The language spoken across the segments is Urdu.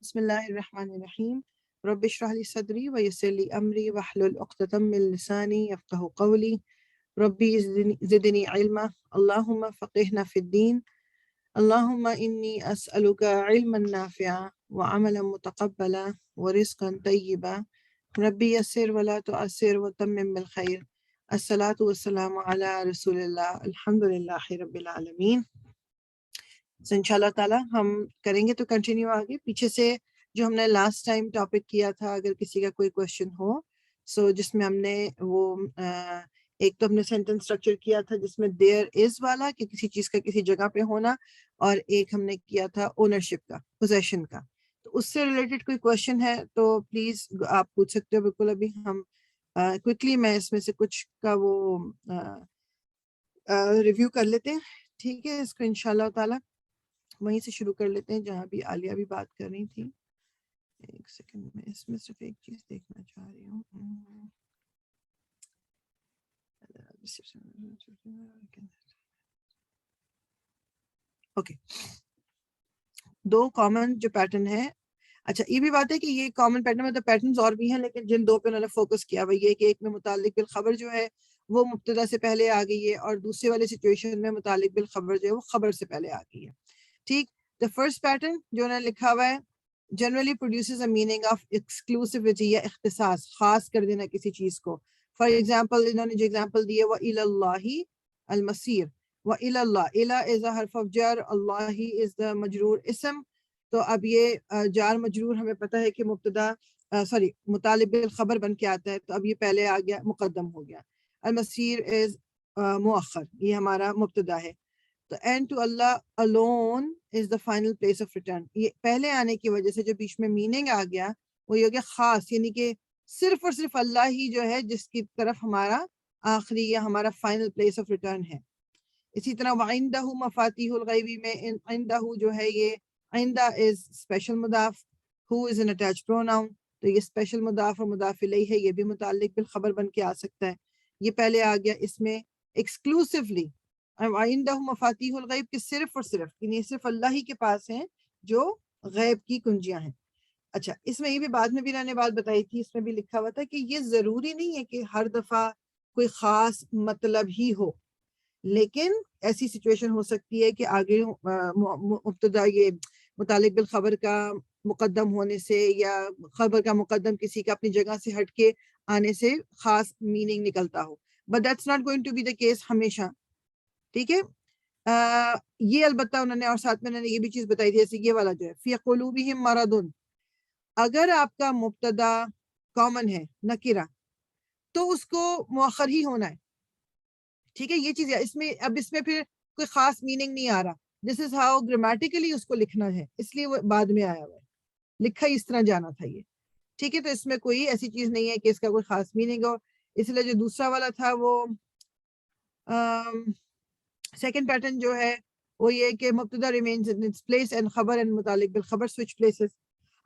بسم اللہ الرحمن الرحیم رب اشرح لی صدری ویسر لی امری واحلل عقدۃ من لسانی یفقہوا قولی ربی زدنی علما اللہم فقہنا فی الدین اللہم انی اسألک علما نافعا وعملا متقبلا ورزقا طیبا ربی یسر ولا تعسر وتمم بالخیر الصلاۃ والسلام علی رسول اللہ الحمد للہ رب العالمین۔ So انشاءاللہ تعالیٰ ہم کریں گے تو کنٹینیو آگے پیچھے سے جو ہم نے لاسٹ ٹائم ٹاپک کیا تھا، اگر کسی کا کوئی کوشچن ہو سو جس میں ہم نے وہ ایک تو ہم نے سینٹنس اسٹرکچر کیا تھا جس میں دیر از والا کہ کسی چیز کا کسی جگہ پہ ہونا، اور ایک ہم نے کیا تھا اونرشپ کا، پوزیشن کا۔ تو اس سے ریلیٹڈ کوئی کوشچن ہے تو پلیز آپ پوچھ سکتے ہو۔ بالکل ابھی ہم کوئکلی میں اس میں سے کچھ کا وہ ریویو کر لیتے ہیں، ٹھیک ہے؟ اس کو انشاءاللہ تعالیٰ وہیں سے شروع کر لیتے ہیں جہاں بھی عالیہ بھی بات کر رہی تھی۔ ایک سیکنڈ میں اس میں صرف ایک چیز دیکھنا چاہ رہی ہوں۔ اوکے، دو کامن جو پیٹرن ہے، اچھا یہ بھی بات ہے کہ یہ کامن پیٹرن میں تو پیٹرنز اور بھی ہیں، لیکن جن دو پہ انہوں نے فوکس کیا وہ یہ کہ ایک میں متعلق بالخبر جو ہے وہ مبتدا سے پہلے آ گئی ہے، اور دوسرے والے سچویشن میں متعلق بالخبر جو ہے وہ خبر سے پہلے آ گئی ہے، ٹھیک۔ دا فرسٹ پیٹرن جو انہوں نے لکھا ہوا ہے، generally produces a meaning of exclusivity یا اختصاص، خاص کر دینا کسی چیز کو۔ فار ایگزامپل انہوں نے جو ایگزامپل دی ہے وہ الی اللہ المصیر، و الی اللہ، الی is a حرف of جر، اللہ is the مجرور اسم۔ تو اب یہ جار مجرور ہمیں پتہ ہے کہ مبتدا متعلق بالخبر بن کے آتا ہے، تو اب یہ پہلے آ گیا، مقدم ہو گیا۔ المصیر از مؤخر، یہ ہمارا مبتدا ہے۔ تو and to Allah alone is the final place of return، یہ پہلے آنے کی وجہ سے جو بیچ میں میننگ آ گیا وہ یہ ہو گیا خاص، یعنی کہ صرف اور صرف اللہ ہی جو ہے جس کی طرف ہمارا آخری یا ہمارا فائنل پلیس آف ریٹرن ہے۔ اسی طرح وَعِندَهُ مفاتیح الغیبی میں عندہ جو ہے، یہ عندہ از اسپیشل مضاف، who is an attached pronoun، تو یہ اسپیشل مضاف اور مضاف الیہ ہے، یہ بھی متعلق بالخبر بن کے آ سکتا ہے۔ یہ پہلے آ گیا اس میں ایکسکلوسیولی، عندہ مفاتیح الغیب کہ صرف اور صرف، یعنی صرف اللہ ہی کے پاس ہیں جو غیب کی کنجیاں ہیں۔ اچھا، اس میں یہ بھی بعد میں بھی میں نے بات بتائی تھی، اس میں بھی لکھا ہوا تھا کہ یہ ضروری نہیں ہے کہ ہر دفعہ کوئی خاص مطلب ہی ہو، لیکن ایسی سچویشن ہو سکتی ہے کہ آگے مبتدا یہ متعلق بالخبر کا مقدم ہونے سے یا خبر کا مقدم کسی کا اپنی جگہ سے ہٹ کے آنے سے خاص میننگ نکلتا ہو، but that's not going to be the case ہمیشہ، ٹھیک ہے۔ یہ البتہ انہوں نے، اور ساتھ میں انہوں نے یہ بھی چیز بتائی تھی، جیسے یہ والا جو ہے فی قلوبہم مرض، اگر آپ کا مبتدا کامن ہے نکرہ تو اس کو مؤخر ہی ہونا ہے، ٹھیک ہے۔ یہ چیز ہے، اس میں اب اس میں پھر کوئی خاص میننگ نہیں آ رہا، دس از ہاؤ گرامیٹیکلی اس کو لکھنا ہے، اس لیے وہ بعد میں آیا ہوا ہے، لکھا ہی اس طرح جانا تھا یہ، ٹھیک ہے۔ تو اس میں کوئی ایسی چیز نہیں ہے کہ اس کا کوئی خاص میننگ ہو، اس لیے جو دوسرا والا تھا وہ سیکنڈ پیٹرن جو ہے وہ یہ کہ مبتدا remains in its place and خبر اینڈ متعلق بالخبر سوئچ پلیسز۔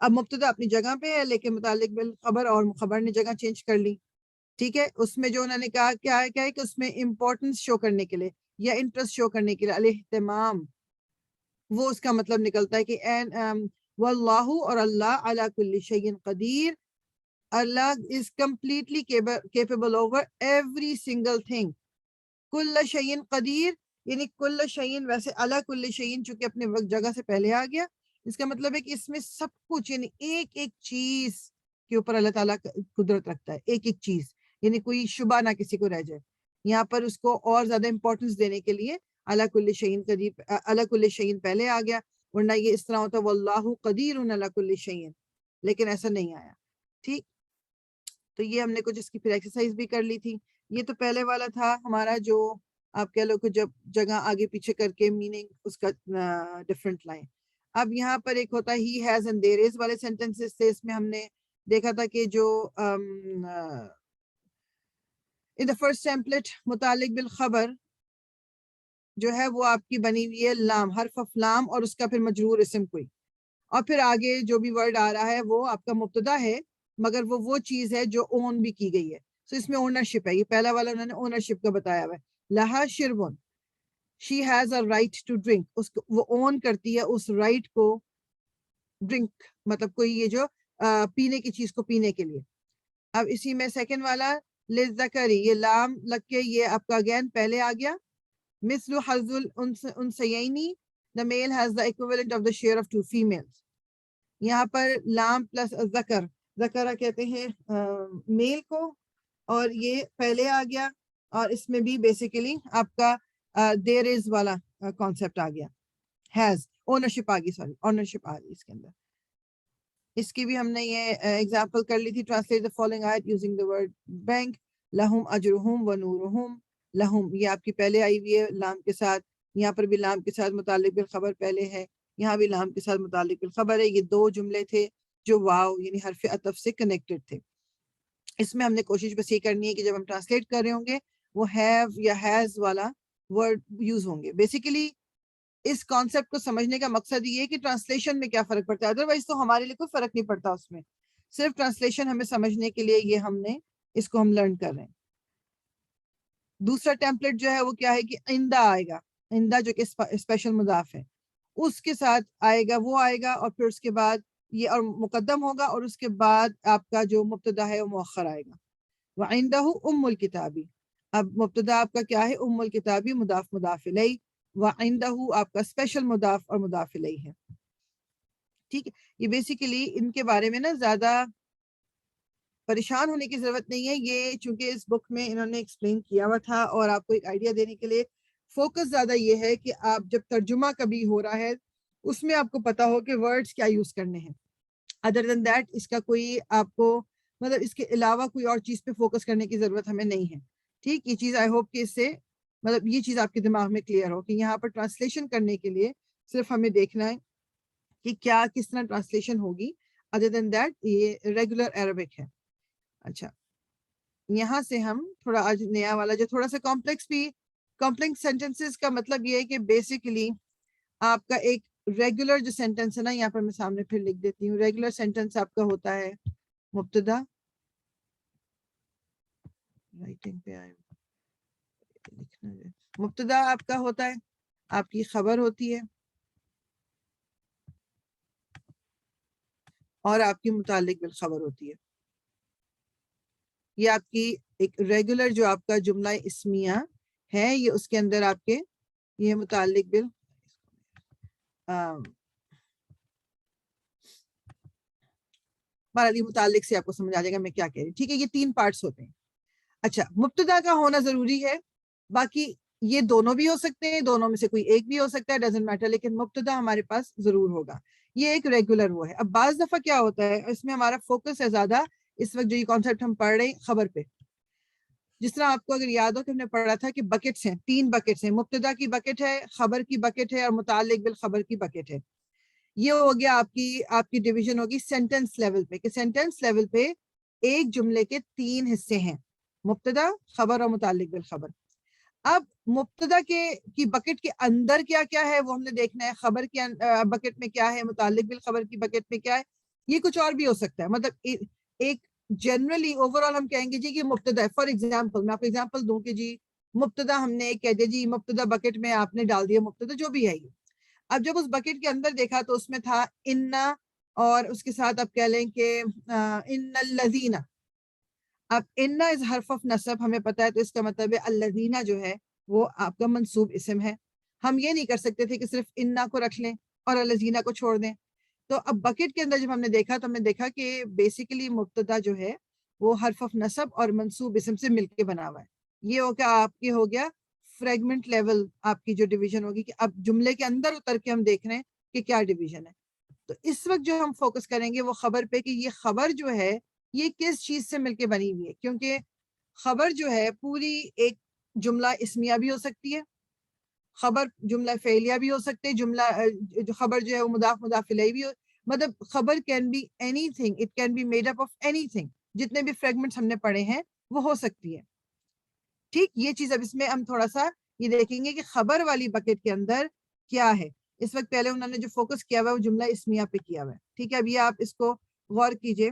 اب مبتدا اپنی جگہ پہ ہے لیکن متعلق بالخبر اور خبر نے جگہ چینج کر لی، ٹھیک ہے۔ اس میں جو انہوں نے کہا کیا ہے کہ اس میں امپورٹنس شو کرنے کے لیے یا انٹرسٹ شو کرنے کے لیے الاہتمام، وہ اس کا مطلب نکلتا ہے کہ واللہ، اور اللہ علی کل شیء قدیر، اللہ is completely capable over every single thing۔ کل شیء قدیر یعنی کل شیء، ویسے علی کل شیء چونکہ اپنے وقت جگہ سے پہلے آ گیا، اس کا مطلب ہے کہ اس میں سب کچھ، یعنی ایک ایک چیز کے اوپر اللہ تعالیٰ قدرت رکھتا ہے، ایک ایک چیز، یعنی کوئی شبہ نہ کسی کو رہ جائے۔ یہاں پر اس کو اور زیادہ امپورٹنس دینے کے لیے علی کل شیء قدیر، علی کل شیء پہلے آ گیا، ورنہ یہ اس طرح ہوتا واللہ قدیر علی کل شیء، لیکن ایسا نہیں آیا، ٹھیک۔ تو یہ ہم نے کچھ اس کی پھر ایکسرسائز بھی کر لی تھی۔ یہ تو پہلے والا تھا ہمارا، جو آپ کہہ لو کہ جب جگہ آگے پیچھے کر کے میننگ اس کا ڈفرنٹ لائیں۔ اب یہاں پر ایک ہوتا ہے ہی ہیز اینڈ دیر از والے سینٹنسز تھے، اس میں ہم نے دیکھا تھا کہ جو ان دا فرسٹ ٹیمپلیٹ متعلق بالخبر جو ہے وہ آپ کی بنی ہوئی ہے لام، حرف آف لام، اور اس کا پھر مجرور اسم کوئی، اور پھر آگے جو بھی ورڈ آ رہا ہے وہ آپ کا مبتدا ہے، مگر وہ چیز ہے جو اون بھی کی گئی ہے، تو اس میں اونرشپ ہے۔ یہ پہلا والا انہوں نے اونرشپ کا بتایا ہوا ہے، لہا شربن، she has a right to drink, وہ اون کرتی ہے اس رائٹ کو ڈرنک مطلب کوئی یہ جو پینے کی چیز کو پینے کے لیے. اب اسی میں سیکنڈ والا للذکری، یہ لام لگ کے یہ آپ کا اگین پہلے آ گیا. مثل حظ الانثیین the male has the equivalent of the share of two females. یہاں پر لام پلس ذکر، ذکرہ کہتے ہیں میل کو، اور یہ پہلے آ گیا، اور اس میں بھی بیسیکلی آپ کا دیر از والا کانسیپٹ آ گیا. ہیز اونرشپ آ گئی، سوری اونرشپ آ گئی اس کے اندر. اس کی بھی ہم نے یہ ایگزامپل کر لی تھی. Translate the following ayat using the word bank. لہم اجرہم و نورہم. لہم یہ آپ کی پہلے آئی ہوئی ہے لام کے ساتھ، یہاں پر بھی لام کے ساتھ متعلق بالخبر پہلے ہے، یہاں بھی لام کے ساتھ متعلق بالخبر ہے. یہ دو جملے تھے جو واو یعنی حرف عطف سے کنیکٹڈ تھے. اس میں ہم نے کوشش بس یہ کرنی ہے کہ جب ہم ٹرانسلیٹ کر رہے ہوں گے وہ ہیو یا ہیز والا ورڈ یوز ہوں گے. بیسیکلی اس کانسیپٹ کو سمجھنے کا مقصد یہ ہے کہ ٹرانسلیشن میں کیا فرق پڑتا ہے، ادروائز تو ہمارے لیے کوئی فرق نہیں پڑتا اس میں. صرف ٹرانسلیشن ہمیں سمجھنے کے لیے یہ ہم نے اس کو ہم لرن کر رہے ہیں. دوسرا ٹیمپلیٹ جو ہے وہ کیا ہے کہ آئندہ آئے گا. آئندہ جو کہ اسپیشل مضاف ہے اس کے ساتھ آئے گا، وہ آئے گا، اور پھر اس کے بعد یہ اور مقدم ہوگا، اور اس کے بعد آپ کا جو مبتدا ہے وہ مؤخر آئے گا. وَعِندَهُ ام الکتابی. اب مبتدا آپ کا کیا ہے؟ ام الکتابی، مضاف مضاف الیہ. وَعِندَهُ آپ کا اسپیشل مضاف اور مضاف الیہ ہے. ٹھیک ہے، یہ بیسیکلی ان کے بارے میں نا زیادہ پریشان ہونے کی ضرورت نہیں ہے. یہ چونکہ اس بک میں انہوں نے ایکسپلین کیا ہوا تھا، اور آپ کو ایک آئیڈیا دینے کے لیے فوکس زیادہ یہ ہے کہ آپ جب ترجمہ کبھی ہو رہا ہے اس میں آپ کو پتا ہو کہ ورڈز کیا یوز کرنے ہیں. ادر دین دیٹ اس کا کوئی آپ کو مطلب اس کے علاوہ کوئی اور چیز پہ فوکس کرنے کی ضرورت ہمیں نہیں ہے. ٹھیک، یہ چیز آئی ہوپ کہ اس سے مطلب یہ چیز آپ کے دماغ میں کلیئر ہو کہ یہاں پر ٹرانسلیشن کرنے کے لیے صرف ہمیں دیکھنا ہے کہ کیا کس طرح ٹرانسلیشن ہوگی. ادر دین دیٹ یہ ریگولر عربک ہے. اچھا، یہاں سے ہم تھوڑا آج نیا والا جو تھوڑا سا کمپلیکس بھی، کمپلیکس سینٹنسز کا مطلب یہ ہے کہ بیسیکلی آپ کا ایک ریگولر جو سینٹنس ہے نا، یہاں پر میں سامنے پھر لکھ دیتی ہوں. ریگولر سینٹنس آپ کا ہوتا ہے مبتدا، رائٹنگ پہ آئے مبتدا آپ کا ہوتا ہے، آپ کی خبر ہوتی ہے، اور آپ کی متعلق بالخبر ہوتی ہے. یہ آپ کی ایک ریگولر جو آپ کا جملہ اسمیہ ہے، یہ اس کے اندر آپ کے یہ متعلق بال متعلق سے آپ کو سمجھ آ جائے گا میں کیا کہہ رہی ہوں. ٹھیک ہے، یہ تین پارٹس ہوتے ہیں. اچھا، مبتدا کا ہونا ضروری ہے، باقی یہ دونوں بھی ہو سکتے ہیں، دونوں میں سے کوئی ایک بھی ہو سکتا ہے، ڈزنٹ میٹر، لیکن مبتدا ہمارے پاس ضرور ہوگا. یہ ایک ریگولر وہ ہے. اب بعض دفعہ کیا ہوتا ہے، اس میں ہمارا فوکس ہے زیادہ اس وقت جو یہ کانسیپٹ ہم پڑھ رہے ہیں خبر پہ. جس طرح آپ کو اگر یاد ہو کہ ہم نے پڑھا تھا کہ بکٹس ہیں، تین بکٹس ہیں، مبتدا کی بکٹ ہے، خبر کی بکٹ ہے، اور متعلق بالخبر کی بکٹ ہے. یہ ہو گیا آپ کی ڈویژن ہوگی سینٹنس لیول پہ، کہ سینٹنس لیول پہ ایک جملے کے تین حصے ہیں، مبتدا، خبر اور متعلق بالخبر. اب مبتدا کی بکٹ کے اندر کیا کیا ہے وہ ہم نے دیکھنا ہے، خبر کی بکٹ میں کیا ہے، متعلق بالخبر کی بکٹ میں کیا ہے. یہ کچھ اور بھی ہو سکتا ہے، مطلب ایک جنرلی اوور آل ہم کہیں گے جی کہ مبتدا ہے. فار ایگزامپل میں آپ کو ایگزامپل دوں کہ جی مبتدا ہم نے کہہ دیا جی مبتدا بکٹ میں آپ نے ڈال دیا مبتدا جو بھی ہے یہ. اب جب اس بکٹ کے اندر دیکھا تو اس میں تھا انا، اور اس کے ساتھ آپ کہہ لیں کہ ان الذین. اب انا از حرف آف نصب ہمیں پتا ہے، تو اس کا مطلب ہے الذین جو ہے وہ آپ کا منصوب اسم ہے. ہم یہ نہیں کر سکتے تھے کہ صرف انا کو رکھ لیں اور الذین کو چھوڑ دیں. تو اب بکٹ کے اندر جب ہم نے دیکھا تو ہم نے دیکھا کہ بیسیکلی مبتدا جو ہے وہ حرف آف نصب اور منصوب اسم سے مل کے بنا ہوا ہے. یہ ہو گیا آپ کے ہو گیا فریگمنٹ لیول، آپ کی جو ڈویژن ہوگی کہ اب جملے کے اندر اتر کے ہم دیکھ رہے ہیں کہ کیا ڈویژن ہے. تو اس وقت جو ہم فوکس کریں گے وہ خبر پہ، کہ یہ خبر جو ہے یہ کس چیز سے مل کے بنی ہوئی ہے. کیونکہ خبر جو ہے پوری ایک جملہ اسمیہ بھی ہو سکتی ہے، خبر جملہ فعلیہ بھی ہو سکتے، جملہ خبر جو ہے وہ مضاف مضاف الیہ بھی ہو. مطلب خبر can be anything, it can be made up of anything. جتنے بھی فریگمنٹس ہم نے پڑھے ہیں وہ ہو سکتی ہے. ٹھیک، یہ چیز اب اس میں ہم تھوڑا سا یہ دیکھیں گے کہ خبر والی بکٹ کے اندر کیا ہے. اس وقت پہلے انہوں نے جو فوکس کیا ہوا ہے وہ جملہ اسمیہ پہ کیا ہوا ہے. ٹھیک ہے، اب یہ آپ اس کو غور کیجئے.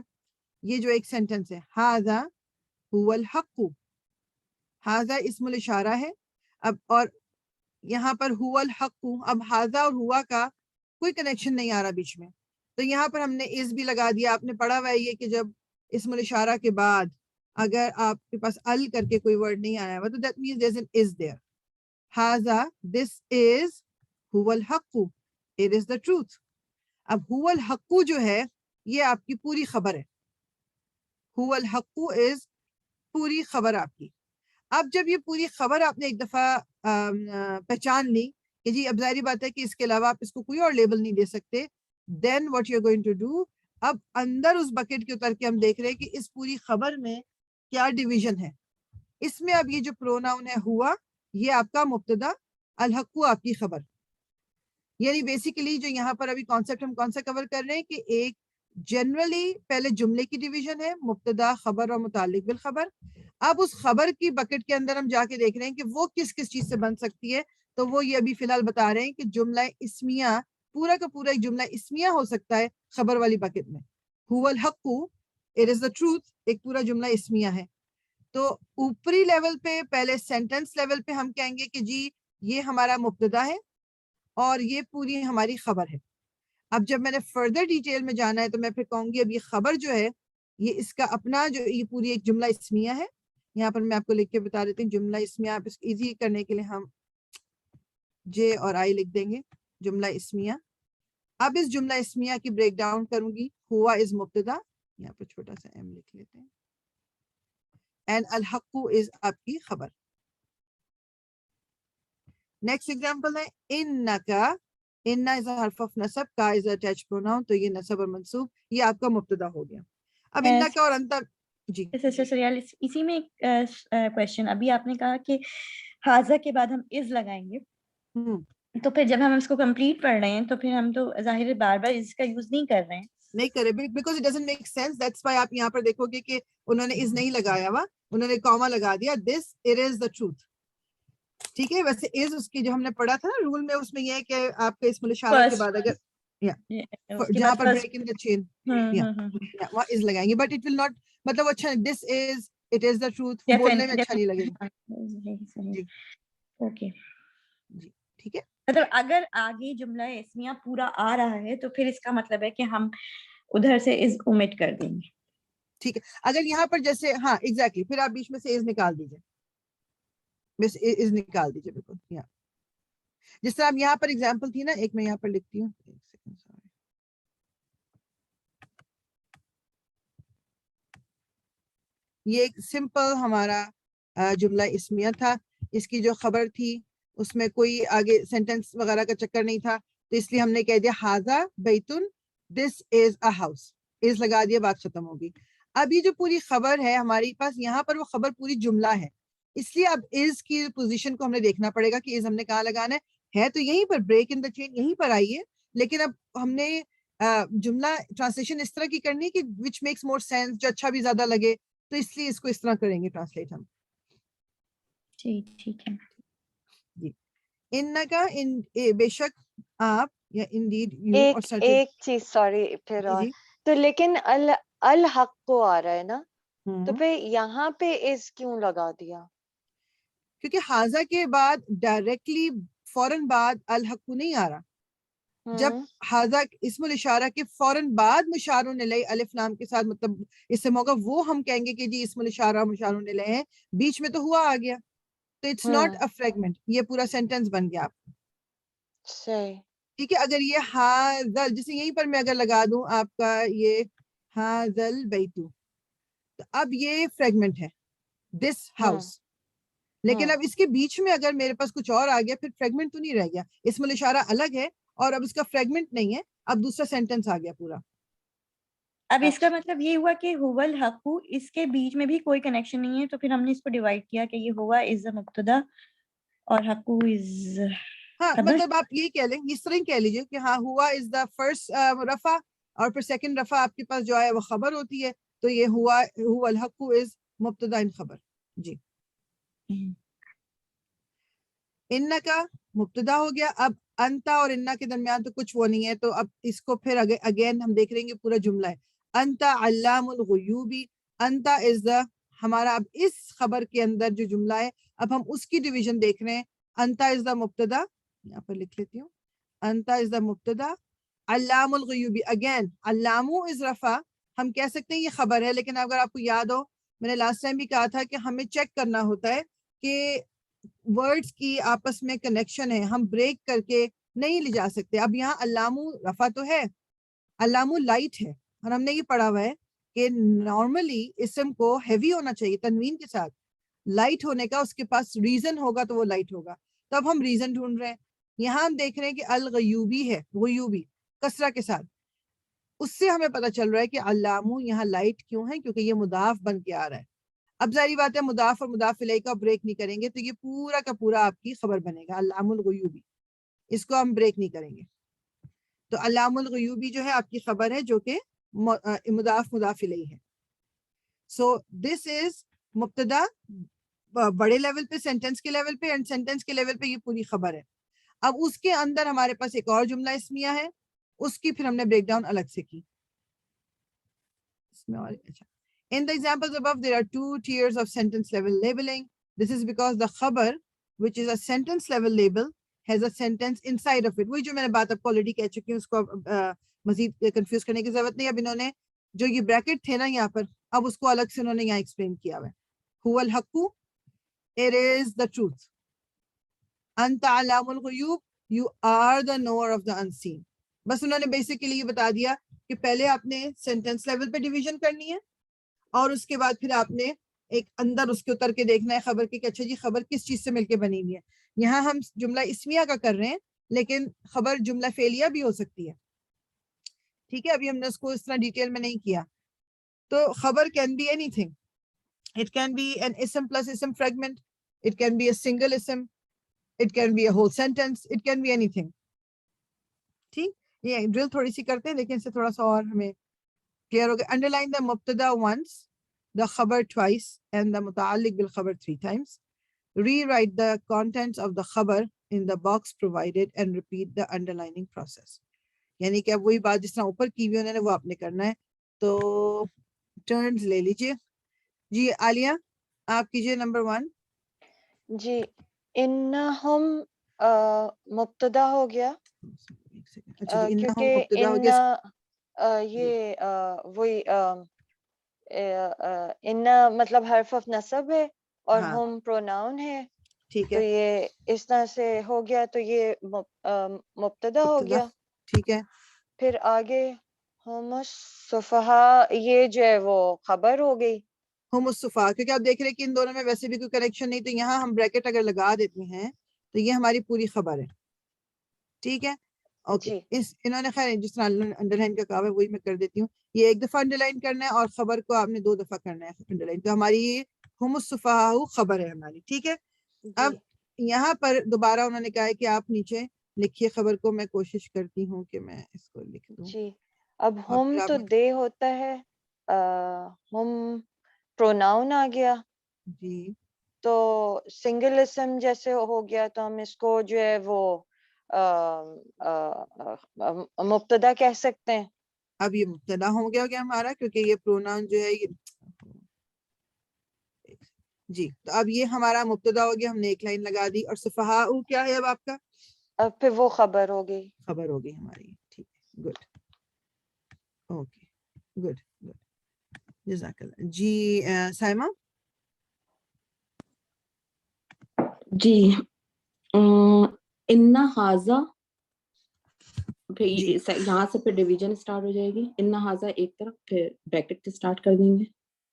یہ جو ایک سینٹنس ہے، ھذا هو الحق، ھذا اسم الاشارہ ہے. اب اور یہاں پر هو الحق، اب ھذا اور ہوا کا کوئی کنیکشن نہیں آ رہا بیچ میں. تو یہاں پر ہم نے از بھی لگا دیا. آپ نے پڑھا ہوا ہے یہ کہ جب اسم الاشارہ کے بعد اگر آپ کے پاس ال کر کے کوئی ورڈ نہیں آیا ہوا تو that means there is an is there. ہاذا دس از هو الحق it is the truth. اب هو الحق جو ہے یہ آپ کی پوری خبر ہے. هو الحق is پوری خبر آپ کی. اب جب یہ پوری خبر آپ نے ایک دفعہ پہچان لی کہ جی اب ظاہری بات ہے کہ اس کے علاوہ آپ اس کو کوئی اور لیبل نہیں دے سکتے, then what you're going to do, اب اندر اس بکٹ کے اتر کے ہم دیکھ رہے ہیں کہ اس پوری خبر میں کیا ڈیویژن ہے. اس میں اب یہ جو پروناؤن ہے ہوا, یہ آپ کا مبتدا, الحق آپ کی خبر. یعنی بیسیکلی جو یہاں پر ابھی کانسیپٹ ہم کون سا کور کر رہے ہیں کہ ایک جنرلی پہلے جملے کی ڈیویژن ہے, مبتدا, خبر اور متعلق بالخبر. اب اس خبر کی بکٹ کے اندر ہم جا کے دیکھ رہے ہیں کہ وہ کس کس چیز سے بن سکتی ہے. تو وہ یہ ابھی فی الحال بتا رہے ہیں کہ جملہ اسمیہ پورا کا پورا ایک جملہ اسمیہ ہو سکتا ہے خبر والی بکٹ میں. هو الحق it is the truth ایک پورا جملہ اسمیہ ہے. تو اوپری لیول پہ پہلے سینٹنس لیول پہ ہم کہیں گے کہ جی یہ ہمارا مبتدا ہے اور یہ پوری ہماری خبر ہے. اب جب میں نے فردر ڈیٹیل میں جانا ہے تو میں پھر کہوں گی اب یہ خبر جو ہے یہ اس کا اپنا جو یہ پوری ایک جملہ اسمیہ ہے. یہاں پر میں آپ کو لکھ کے بتا دیتی ہوں جملہ اسمیہ. آپ اس کو ایزی کرنے کے لیے ہم جے اور آئی لکھ دیں گے, جملہ اسمیہ. اب اس جملہ اسمیہ کی بریک ڈاؤن کروں گی. ہوا از مبتدا, یہاں پر چھوٹا سا ایم لکھ لیتے ہیں, اینڈ الحق از آپ کی خبر. نیکسٹ ایگزامپل ہے انکا. اننا از حرف آف نصب, کا از اٹیچ پروناؤن, تو یہ نصب اور منصوب یہ آپ کا مبتدا ہو گیا. اب انکا اور انتا. جی اسی میں ایک کوشچن, ابھی آپ نے کہا کہ حاضہ کے بعد ہم از لگائیں گے, تو پھر جب ہم اس کو کمپلیٹ پڑھ رہے ہیں تو پھر ہم تو ظاہر بار بار اس کا یوز نہیں کر رہے ہیں, نہیں کرے because it doesn't make sense. That's why آپ یہاں پر دیکھو گے کہ انہوں نے از نہیں لگایا ہوا, انہوں نے کاما لگا دیا. This it is the truth. ٹھیک ہے, ویسے از اس کی جو ہم نے پڑھا تھا نا رول میں, اس میں یہ ہے کہ آپ کے اسم الاشارہ کے بعد اگر جہاں پر بریک ان دا چین وہاں از لگائیں گے, بٹ اٹ ول ناٹ, مطلب اچھا دس is it is the truth بولنے میں اچھا نہیں لگے گا. جی اوکے جی ٹھیک ہے. مطلب اگر آگے جملہ اسمیہ پورا آ رہا ہے تو پھر اس کا مطلب ہے کہ ہم ادھر سے از اومٹ کر دیں گے. ٹھیک ہے, اگر یہاں پر جیسے ہاں ایگزیکٹلی, پھر آپ بیچ میں سے از نکال دیجیے, بس از نکال دیجیے بالکل. یہاں جس طرح اب یہاں پر ایگزامپل تھی نا, ایک میں یہاں پر لکھتی ہوں, یہ ایک سمپل ہمارا جملہ اسمیہ تھا. اس کی جو خبر تھی اس میں کوئی آگے سینٹینس وغیرہ کا چکر نہیں تھا, تو اس لیے ہم نے کہہ دیا ہاذا بیتن, دس از اے ہاؤس, از لگا دیا, بات ختم ہوگی. اب یہ جو پوری خبر ہے ہمارے پاس, یہاں پر وہ خبر پوری جملہ ہے, اس لیے اب از کی پوزیشن کو ہمیں دیکھنا پڑے گا کہ از ہم نے کہاں لگانا ہے تو یہیں پر بریک ان دا چین یہیں پر آئی ہے. لیکن اب ہم نے جملہ ٹرانسلیشن اس طرح کی کرنی کہ وچ میکس مور سینس, جو اچھا بھی زیادہ لگے, تو اس لیے اس کو اس طرح کریں گے ٹرانسلیٹ ہم. ٹھیک ہے جی. انکا بے شک آپ, یا انڈیڈ یو, اور ایک چیز سوری پھر اور تو لیکن الحق کو آ رہا ہے نا, تو پھر یہاں پہ اس کیوں لگا دیا؟ کیونکہ حاضہ کے بعد ڈائریکٹلی فوراً بعد الحق نہیں آ رہا. جب حاضہ اسم الاشارہ کے فوراً بعد مشار الیہ الف لام کے ساتھ, مطلب اس سے موقع وہ ہم کہیں گے کہ جی اسم الاشارہ مشار الیہ ہے, بیچ میں تو ہوا آ گیا, تو اٹس ناٹ اے فریگمنٹ, یہ پورا سینٹینس بن گیا آپ کا. صحیح. ٹھیک ہے. اگر یہ حاذل, جیسے یہیں پر میں اگر لگا دوں آپ کا یہ حاذل بیتو, تو اب یہ فریگمنٹ ہے دس ہاؤس. لیکن اب اس کے بیچ میں اگر میرے پاس کچھ اور آ گیا, پھر فریگمنٹ تو نہیں رہ گیا, اسم الاشارہ الگ ہے اور اب اس کا فریگمنٹ نہیں ہے, اب دوسرا سینٹینس آ گیا پورا. اب اس کا مطلب یہ ہوا کہ ہوا الحق, اس کے بیچ میں بھی کوئی کنیکشن نہیں ہے, تو پھر ہم نے اس کو ڈیوائڈ کیا کہ یہ ہوا از دا مبتدا اور حق از, ہاں مطلب آپ یہ کہہ لیں, اس طرح ہی کہہ لیجیے کہ ہاں ہوا از دا فرسٹ رفع, اور پھر سیکنڈ رفع آپ کے پاس جو ہے وہ خبر ہوتی ہے, تو یہ ہوا الحق از مبتدا ان خبر. جی. ان کا مبتدا ہو گیا. اب انتا اور انا کے درمیان تو کچھ وہ نہیں ہے, تو اب اس کو پھر اگین ہم دیکھ رہیں گے پورا جملہ ہے. انتا علام الغیوبی, انتا از دا ہمارا, اب اس خبر کے اندر جو جملہ ہے اب ہم اس کی ڈویژن دیکھ رہے ہیں. انتا از دا مبتدا, یہاں پر لکھ لیتی ہوں, انتا از دا مبتدا, علام الغیوبی, اگین علامو از رفع, ہم کہہ سکتے ہیں یہ خبر ہے, لیکن اگر آپ کو یاد ہو میں نے لاسٹ ٹائم بھی کہا تھا کہ ہمیں چیک کرنا ہوتا ہے کہ ورڈز کی آپس میں کنیکشن ہے, ہم بریک کر کے نہیں لے جا سکتے. اب یہاں علامو رفع تو ہے, علامو لائٹ ہے, اور ہم نے یہ پڑھا ہوا ہے کہ نارملی اسم کو ہیوی ہونا چاہیے تنوین کے ساتھ, لائٹ ہونے کا اس کے پاس ریزن ہوگا تو وہ لائٹ ہوگا. تو اب ہم ریزن ڈھونڈ رہے ہیں, یہاں ہم دیکھ رہے ہیں کہ الغیوبی ہے, غیوبی کسرہ کے ساتھ, اس سے ہمیں پتہ چل رہا ہے کہ علامو یہاں لائٹ کیوں ہے, کیونکہ یہ مضاف بن کے آ رہا ہے. اب ظاہری بات ہے مضاف اور مضاف الیہ کا بریک نہیں کریں گے تو یہ پورا کا پورا آپ کی خبر بنے گا علام الغیوبی, اس کو ہم بریک نہیں کریں گے. تو علام الغیوبی جو ہے آپ کی خبر ہے جو کہ مضاف مضاف الیہ ہے. سو دس از مبتدا بڑے لیول پہ, سینٹینس کے لیول پہ, اینڈ سینٹینس کے لیول پہ یہ پوری خبر ہے. اب اس کے اندر ہمارے پاس ایک اور جملہ اسمیہ ہے, اس کی پھر ہم نے بریک ڈاؤن الگ سے کی. In the examples above, there are two tiers of sentence level labeling. This is because the khabar, which is a sentence level label, has a sentence inside of it. وہی جو میں نے بات آپ کو already کہہ چکی ہوں, اس کو مزید کنفیوز کرنے کی ضرورت نہیں. اب انہوں نے جو یہ بریکٹ تھے نا یہاں پر, اب اس کو الگ سے انہوں نے یہاں ایکسپلین کیا ہوا ہے. هو الحق, it is the truth. انت علام الغیوب, you are the knower of the unseen. بس انہوں نے بیسیکلی یہ بتا دیا کہ پہلے آپ نے سینٹینس لیول پہ ڈیویژن کرنی ہے, اور اس کے بعد پھر آپ نے ایک اندر اس کے اتر کے دیکھنا ہے خبر کے کہ اچھا جی خبر کس چیز سے مل کے بنی ہوئی ہے. یہاں ہم جملہ اسمیہ کا کر رہے ہیں, لیکن خبر جملہ فعلیہ بھی ہو سکتی ہے. ٹھیک ہے, ابھی ہم نے اس کو اس طرح ڈیٹیل میں نہیں کیا. تو خبر can be anything. It can be an ism plus ism fragment. It can be a single ism. It can be a whole sentence. It can be anything. ٹھیک, یہ ڈرل تھوڑی سی کرتے ہیں لیکن اس سے تھوڑا سا اور ہمیں کلیئر ہو گیا. Underline the mubtada once, the khabar twice, and the muta'alliq bil khabar 3 times. Rewrite the contents of the khabar in the box provided and repeat the underlining process. یعنی کہ اب وہی بات جس طرح اوپر کی ہوئی انہوں نے وہ آپ نے کرنا ہے. تو ٹرنز لے لیجئے. جی عالیہ آپ کیجئے نمبر 1. جی انہم مبتدا ہو گیا, اچھا جی, انہم کیونکہ مبتدا ہو گیا. یہ وہی ان مطلب حرف آف نصب ہے اور ہم پروناؤن ہے, ٹھیک تو ہے, یہ اس طرح سے ہو گیا, تو یہ مبتدا ہو گیا. ٹھیک ہے, پھر آگے ہم الصفحاء, یہ جو ہے وہ خبر ہو گئی. ہم الصفحاء, کیونکہ آپ دیکھ رہے ہیں کہ ان دونوں میں ویسے بھی کوئی کنیکشن نہیں, تو یہاں ہم بریکٹ اگر لگا دیتے ہیں تو یہ ہماری پوری خبر ہے. ٹھیک ہے, اوکے. انہوں نے خیر جس طرح انڈر لائن کا کہا ہے وہی میں کر دیتی ہوں. یہ ایک دفعہ انڈر لائن کرنا ہے اور خبر کو آپ نے 2 دفعہ کرنا ہے انڈر لائن. تو ہماری یہ ہم الصفحاء خبر ہے ہماری. ٹھیک ہے, اب یہاں پر دوبارہ انہوں نے کہا ہے کہ آپ نیچے لکھیے خبر کو. میں کوشش کرتی ہوں کہ میں اس کو لکھ دوں. جی اب ہم تو دے ہوتا ہے, ہم پروناؤن آ گیا. جی تو سنگل اسم جیسے ہو گیا تو ہم اس کو جو ہے وہ مبتدا کہہ سکتے ہیں. اب یہ مبتدا ہو گیا ہمارا, کیونکہ یہ پروناؤن جو ہے یہ جی, تو اب یہ ہمارا مبتدا ہو گیا, ہم نے ایک لائن لگا دی. اور صفحاء کیا ہے اب آپ کا, اب پھر وہ خبر ہو گئی, خبر ہو گئی ہماری. ٹھیک ہے, گڈ, اوکے, گڈ گڈ, جزاک اللہ. جی سائمہ. جی انا حاضا, پھر یہاں سے پھر ڈویژن اسٹارٹ ہو جائے گی. انا حاضا ایک طرف, پھر بریکٹ سے اسٹارٹ کر دیں گے.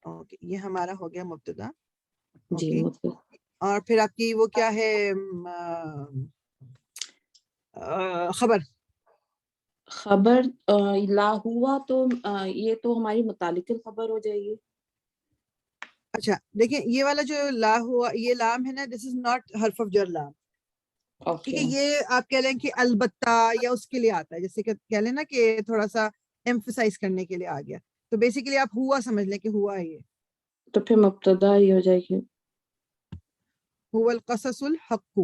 اوکے, یہ ہمارا ہو گیا مبتدا. جی مطلب, اور پھر آپ کی وہ کیا ہے خبر. خبر لا ہوا, تو یہ تو ہماری متعلق خبر ہو جائے گی. اچھا دیکھیں, یہ والا جو لا ہوا, یہ لام ہے نا, دس از ناٹ حرف آف جر لام. ٹھیک ہے, یہ آپ کہہ لیں کہ البتہ یا اس کے لیے آتا ہے, جیسے کہ کہہ لیں نا کہ تھوڑا سا ایمفسائز کرنے کے لیے آ گیا. تو بیسیکلی آپ ہوا سمجھ لیں کہ ہوا ہے یہ, تو پھر مبتدا ہی ہو جائے گی. هو القصص الحق.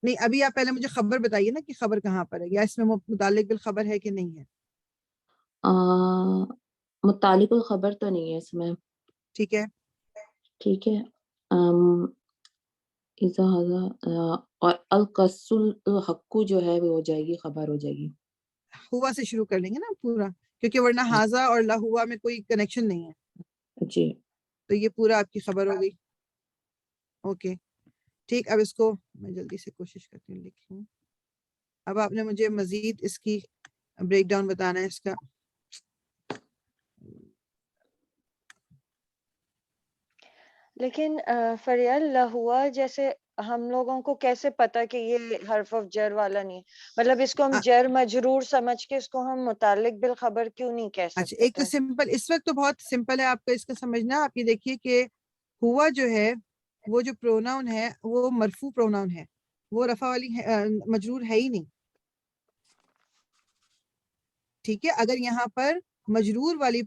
نہیں, ابھی آپ پہلے مجھے خبر بتائیے نا کہ خبر کہاں پر ہے, یا اس میں متعلق بالخبر ہے کہ نہیں ہے. متعلق الخبر تو نہیں ہے اس میں. ٹھیک ہے, ٹھیک ہے, اذا هذا اور القصل حق جو ہے وہ ہو جائے گی، خبر ہو جائے گی. ہوا سے شروع کر لیں گے نا پورا، کیونکہ ورنہ ہاذا اور لہوا میں کوئی کنیکشن نہیں ہے. جی تو یہ پورا آپ کی خبر ہو گئی. اوکے ٹھیک. اب اس کو میں جلدی سے کوشش کرتی ہوں لکھوں. اب آپ نے مجھے مزید اس کی بریک ڈاؤن بتانا ہے اس کا. لیکن فریال لہوا جیسے ہم لوگوں کو کیسے پتا کہ یہ حرف آف جر والا نہیں ہے؟ مطلب اس کو ہم جر مجرور سمجھ کے اس کو ہم متعلق بالخبر کیوں نہیں کہہ اچھا سکتے ایک تو تھے؟ سمپل، اس وقت تو بہت سمپل ہے آپ کا اس کا سمجھنا. آپ یہ دیکھیے کہ ہوا جو ہے وہ جو پروناؤن ہے وہ مرفوع پروناؤن ہے، وہ رفع والی مجرور ہے ہی نہیں. ٹھیک ہے، اگر یہاں پر مجرور والی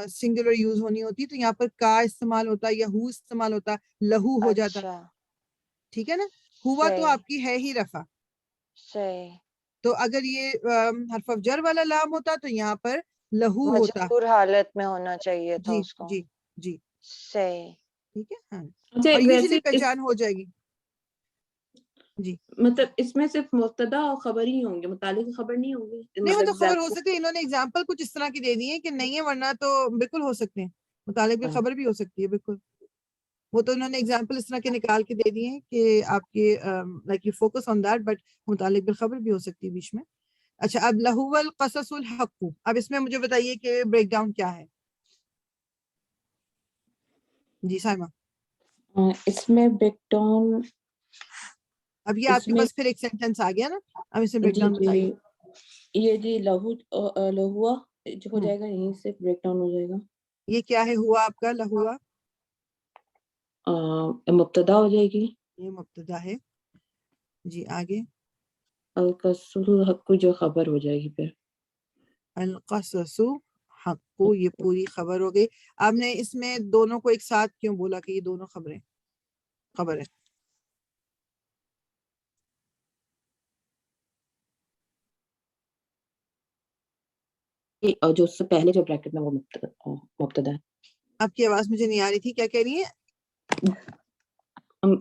سنگولر یوز ہونی ہوتی تو یہاں پر کا استعمال ہوتا یا ہو استعمال ہوتا، لہو ہو جاتا. اچھا ٹھیک ہے نا. ہوا تو صحیح آپ کی ہے ہی رفع. صحیح. تو اگر یہ حرف اف جر والا لام ہوتا تو یہاں پر لہو ہوتا. مجبور حالت میں ہونا چاہیے تھا جی اس کو. جی جی صحیح. ٹھیک ہے. ہاں اچھا اور ویسے یوزلی پہچان ہو جائے گی. جی مطلب اس میں صرف مبتدا اور خبر ہی ہوں گے، متعلق خبر نہیں ہوں گے؟ نہیں وہ تو خبر ہو example- سکتی ہے. انہوں نے اگزامپل کچھ اس طرح کی دے دی ہے کہ نہیں ہے، ورنہ تو بالکل ہو سکتے ہیں. متعلق بھی خبر بھی ہو سکتی ہے بالکل. وہ تو انہوں نے اگزامپل اس طرح کے نکال کے دے دیے ہیں کہ آپ کے like you focus on that, but متعلق بالخبر بھی ہو سکتی ہے بیچ میں. اچھا اب لہو القصص الحق، اب اس میں مجھے بتائیے کہ بریک ڈاؤن کیا ہے. جی سائمہ. اس میں بریک ڈاؤن، اب یہ آپ کے پاس پھر ایک سینٹینس آ گیا نا، اب اسے بریک جی ڈاؤن بتائیے. یہ جی لہوا جو ہو ہوں، جائے گا یہیں سے بریک ڈاؤن ہو جائے گا. یہ کیا ہے ہوا آپ کا لہوا؟ مبتدا ہو جائے گی. یہ مبتدا ہے. جی آگے. القصص الحق جو خبر ہو جائے گی پھر. القصص حق، یہ پوری خبر ہو گئی. آپ نے اس میں دونوں کو ایک ساتھ کیوں بولا کہ یہ دونوں خبر ہے؟ اور جو اس سے پہلے جو بریکٹ میں وہ مبتدا ہے. آپ کی آواز مجھے نہیں آ رہی تھی، کیا کہہ رہی ہیں؟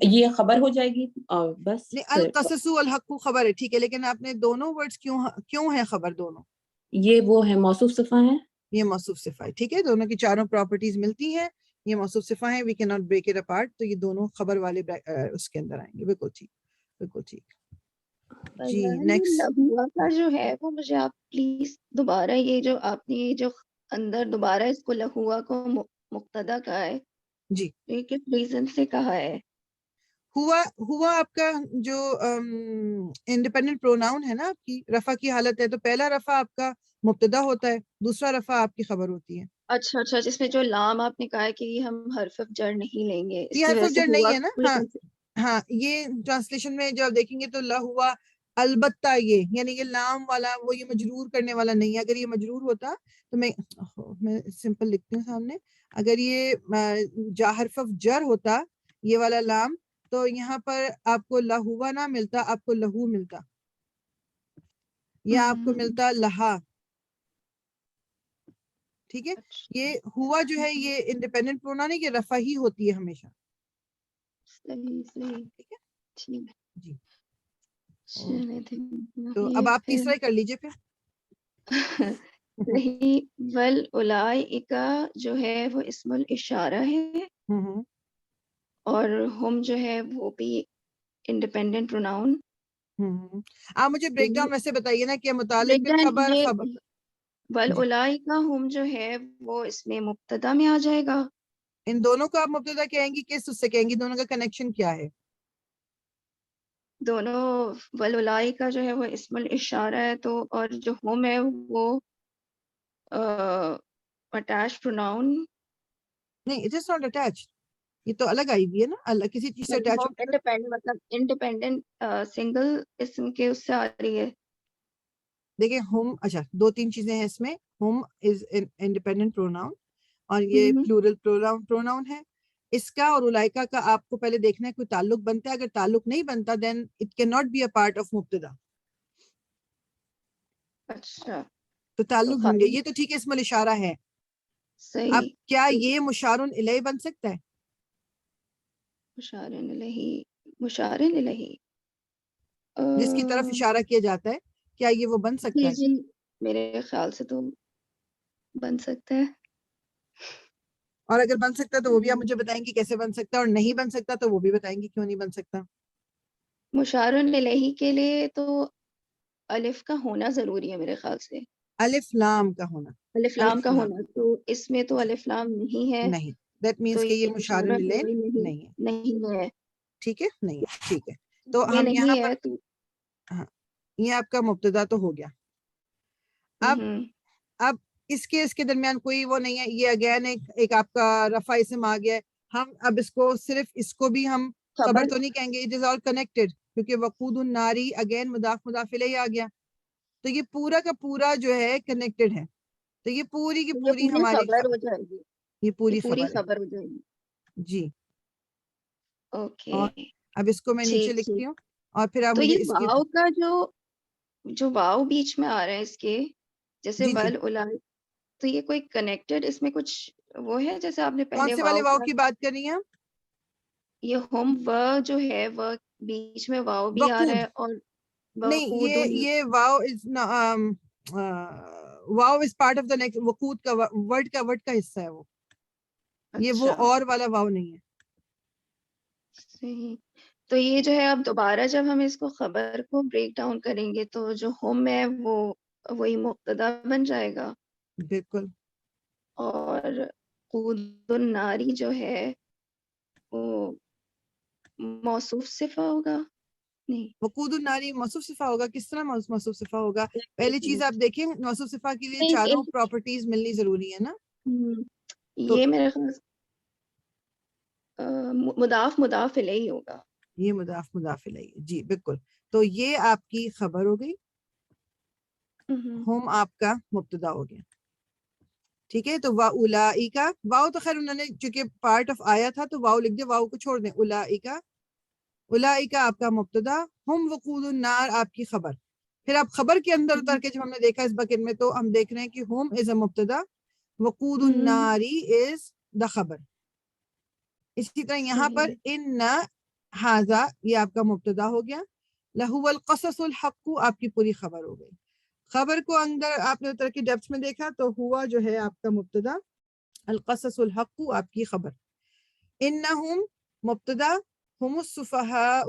یہ خبر ہو جائے گی اور بس. نہیں القصص الحق خبر ہے ٹھیک ہے، لیکن آپ نے دونوں ورڈز کیوں ہیں خبر دونوں؟ یہ وہ ہے موصوف صفہ ہے. یہ موصوف صفہ ہے. ٹھیک ہے، دونوں کی چاروں پراپرٹیز ملتی ہیں. یہ موصوف صفہ ہیں، we can not break it apart. تو یہ دونوں خبر والے اس کے اندر آئیں گے. بالکل ٹھیک، بالکل ٹھیک. جی نیکسٹ. لہوا کا جو ہے وہ مجھے آپ پلیز دوبارہ یہ جو آپ نے یہ جو اندر دوبارہ اس کو لہوا کو مقتدا کہا ہے، جی یہ کس ریزن سے کہا ہے؟ ہوا آپ کا جو انڈیپینڈنٹ پروناؤن ہے نا، آپ کی رفع کی حالت ہے، تو پہلا رفع آپ کا مبتدا ہوتا ہے، دوسرا رفع آپ کی خبر ہوتی ہے. اچھا اچھا، جس میں جو لام آپ نے کہا ہے کہ یہ ہم حرف جر نہیں لیں گے، اس یہ کی حرف وجہ آف سے جر ہوا نہیں ہے نا. ہاں ہاں، یہ ٹرانسلیشن میں جب دیکھیں گے تو لہوا البتہ یہ یعنی یہ لام والا وہ یہ مجرور کرنے والا نہیں ہے. اگر یہ مجرور ہوتا تو میں سمپل لکھتی ہوں سامنے. اگر یہ حرف آف جر ہوتا یہ والا لام، تو یہاں پر آپ کو لہوا نہ ملتا، آپ کو لہو ملتا، یا آپ کو ملتا لہا. ٹھیک ہے. یہ ہوا جو ہے یہ انڈیپینڈنٹ پروناؤن ہے، یہ رفع ہی ہوتی ہے ہمیشہ. صحیح صحیح ٹھیک ہے ٹھیک. جی. چلے تو اب آپ تیسرا ہی کر لیجئے پھر. صحیح. ول اولئک جو ہے وہ اسم الاشارہ ہے، اور ہم جو ہے وہ بھی انڈیپینڈنٹ پروناؤن. آپ مجھے بریک ڈاؤن ویسے بتائیے نا کہ متعلق بالخبر خبر. ول اولئک ہم جو ہے وہ اس میں مبتدا میں آ جائے گا. ان دونوں کو آپ مبتدا کہیں گی، کس اس سے کہیں گی؟ دونوں کا کنیکشن کیا ہے؟ دونوں ول اولئک جو ہے وہ اسم الاشارہ ہے، تو اور جو ہم ہے وہ اٹیچ پروناؤن. نہیں اٹ از ناٹ اٹیچ، یہ تو الگ آئی ہوئی ہے نا، الگ کسی چیز سے اٹیچ ہوتی ہے. انڈیپینڈنٹ مطلب انڈیپینڈنٹ سنگل اسم کے اس سے آ رہی ہے. دیکھیں ہم، اچھا دو تین چیزیں ہیں اس میں. ہم از انڈیپینڈنٹ پروناؤن اور یہ پلورل پروناؤن ہے. اس کا اور اولائکا کا آپ کو پہلے دیکھنا ہے کوئی تعلق بنتا ہے. اگر تعلق نہیں بنتا then it can not be a part of مبتدا. اچھا تو تعلق ڈھونڈے. یہ تو ٹھیک ہے اسم الاشارہ ہے. اب صحیح. کیا یہ مشار الیہ بن سکتا ہے؟ مشار الیہ مشار الیہ جس کی طرف اشارہ کیا جاتا ہے، کیا یہ وہ بن سکتا جی ہے؟ جی میرے خیال سے تو بن سکتا ہے. اور اگر بن سکتا ہے تو وہ بھی آپ مجھے بتائیں گی کیسے بن سکتا ہے، اور نہیں بن سکتا تو وہ بھی بتائیں گی کیوں نہیں بن سکتا. مشار الیہ کے لیے تو الف کا ہونا ضروری ہے میرے خیال سے، الف لام کا ہونا. الف لام الف کا لام ہونا، تو اس میں تو الف لام نہیں ہے، نہیں، دیٹ تو مینس کہ یہ یہ مشار مشار الیہ الیہ نہیں ہے. نہیں ہے. ٹھیک ہے، نہیں ہے، ٹھیک ہے. تو یہ ہم یہاں نہیں پر ہے تو ہاں، یہ آپ کا مبتدا تو ہو گیا. اب اب اس کے درمیان کوئی وہ نہیں ہے، یہ اگین ایک آپ کا رفع اسم آ گیا ہے. ہم اب اس کو صرف اس کو بھی ہم خبر تو نہیں کہیں گے، اٹ از آل کنیکٹڈ، کیونکہ وقود الناری اگین مضاف مضاف الیہ آ گیا. تو یہ پورا کا پورا جو ہے کنیکٹڈ ہے. تو یہ پوری کی یہ پوری پوری ہماری خبر ہو جائے گی، یہ پوری یہ پوری خبر ہے. خبر ہو جائے گی. جی. اوکے اور اب اس کو میں نیچے ٹھیک لکھتی ٹھیک. ہوں، اور پھر آپ تو مجھے یہ اس کی واؤ کا جو واؤ بیچ میں آ رہا ہے اس کے، جیسے جی جی ول الا، تو یہ کوئی کنیکٹڈ اس میں کچھ وہ ہے، جیسے آپ نے کون پہلے سے والے واؤ واؤ کا، کی بات کر رہی ہیں آپ؟ یہ ہوم و جو ہے وہ بیچ میں واؤ بھی آ رہا وقود ہے، اور نہیں، وقود یہ واو از واو is part of the next. وقود کا ورڈ کا حصہ ہے وہ، یہ وہ اچھا اور والا واو نہیں ہے. صحیح. تو یہ جو ہے اب دوبارہ جب ہم اس کو خبر کو بریک ڈاؤن کریں گے تو جو ہوم ہے وہ وہی مبتدا بن جائے گا، بالکل. اور قود الناری جو ہے وہ موصوف صفہ ہوگا. نہیں وقود الناری موصوف صفہ ہوگا. کس طرح موصوف صفہ ہوگا؟ ایک پہلی چیز آپ منٹ. دیکھیں، موصوف صفہ کے لیے نہیں چاروں ایک پراپرٹیز ملنی ضروری ہے نا. تو یہ میرے خیال مضاف مضاف الیہ ہوگا. یہ مضاف مضاف الیہ، جی بالکل. تو یہ آپ کی خبر ہو گئی، ہوم آپ کا مبتدا ہو گیا. ٹھیک ہے. تو واولائکا، واو تو خیر انہوں نے چونکہ پارٹ آف آیا تھا تو واو لکھ دیا، واو کو چھوڑ دیں. اولائکا، اولائکا آپ کا مبتدا، ہم وقود النار آپ کی خبر. پھر آپ خبر کے اندر اتر کے جب ہم نے دیکھا اس بکٹ میں، تو ہم دیکھ رہے ہیں کہ ہوم از اے مبتدا، وقود الناری از دا خبر. اسی طرح یہاں پر ان ہاذا، یہ آپ کا مبتدا ہو گیا. لہو القصص الحق آپ کی پوری خبر ہو گئی. خبر کو اندر آپ نے اتر کے ڈیپتھ میں دیکھا تو ہوا جو ہے آپ کا مبتدا، القصص الحق آپ کی خبر. انہم مبتدا، ہم السفہاء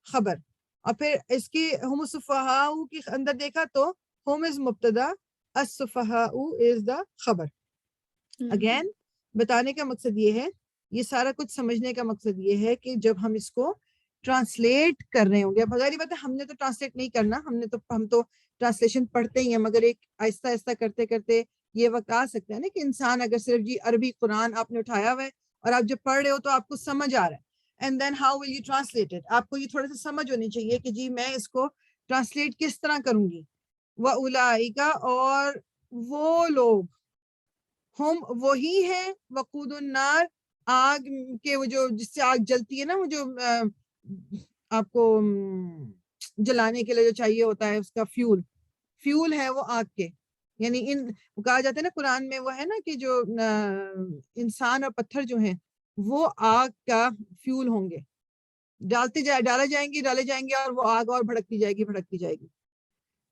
خبر. اور پھر اس کی ہم السفہاء کی اندر دیکھا تو ہم از مبتدا، السفہاء از دا خبر. اگین بتانے کا مقصد یہ ہے، یہ سارا کچھ سمجھنے کا مقصد یہ ہے کہ جب ہم اس کو ٹرانسلیٹ کر رہے ہوں گے، بغیر بات ہے ہم نے تو ٹرانسلیٹ نہیں کرنا، ہم تو ٹرانسلیشن پڑھتے ہی ہیں، مگر ایک آہستہ آہستہ کرتے کرتے یہ وقت آ سکتا ہے نا کہ انسان اگر صرف جی عربی قرآن آپ نے اٹھایا ہوا ہے اور آپ جب پڑھ رہے ہو تو آپ کو سمجھ آ رہا ہے، and then how will you translate it. آپ کو یہ تھوڑا سا سمجھ ہونی چاہیے کہ جی میں اس کو ٹرانسلیٹ کس طرح کروں گی. وَأُولَٰئِکَ، اور وہ لوگ، ہم وہی ہیں، وقود النار آگ کے، وہ جو جس سے آگ جلتی ہے نا، وہ جو آپ کو جلانے کے لیے جو چاہیے ہوتا ہے اس کا فیول ہے وہ آگ کے. یعنی کہا جاتا ہے نا قرآن میں، وہ ہے نا کہ جو انسان اور پتھر جو ہیں وہ آگ کا فیول ہوں گے، ڈالے جائیں گے اور وہ آگ اور بھڑکتی جائے گی.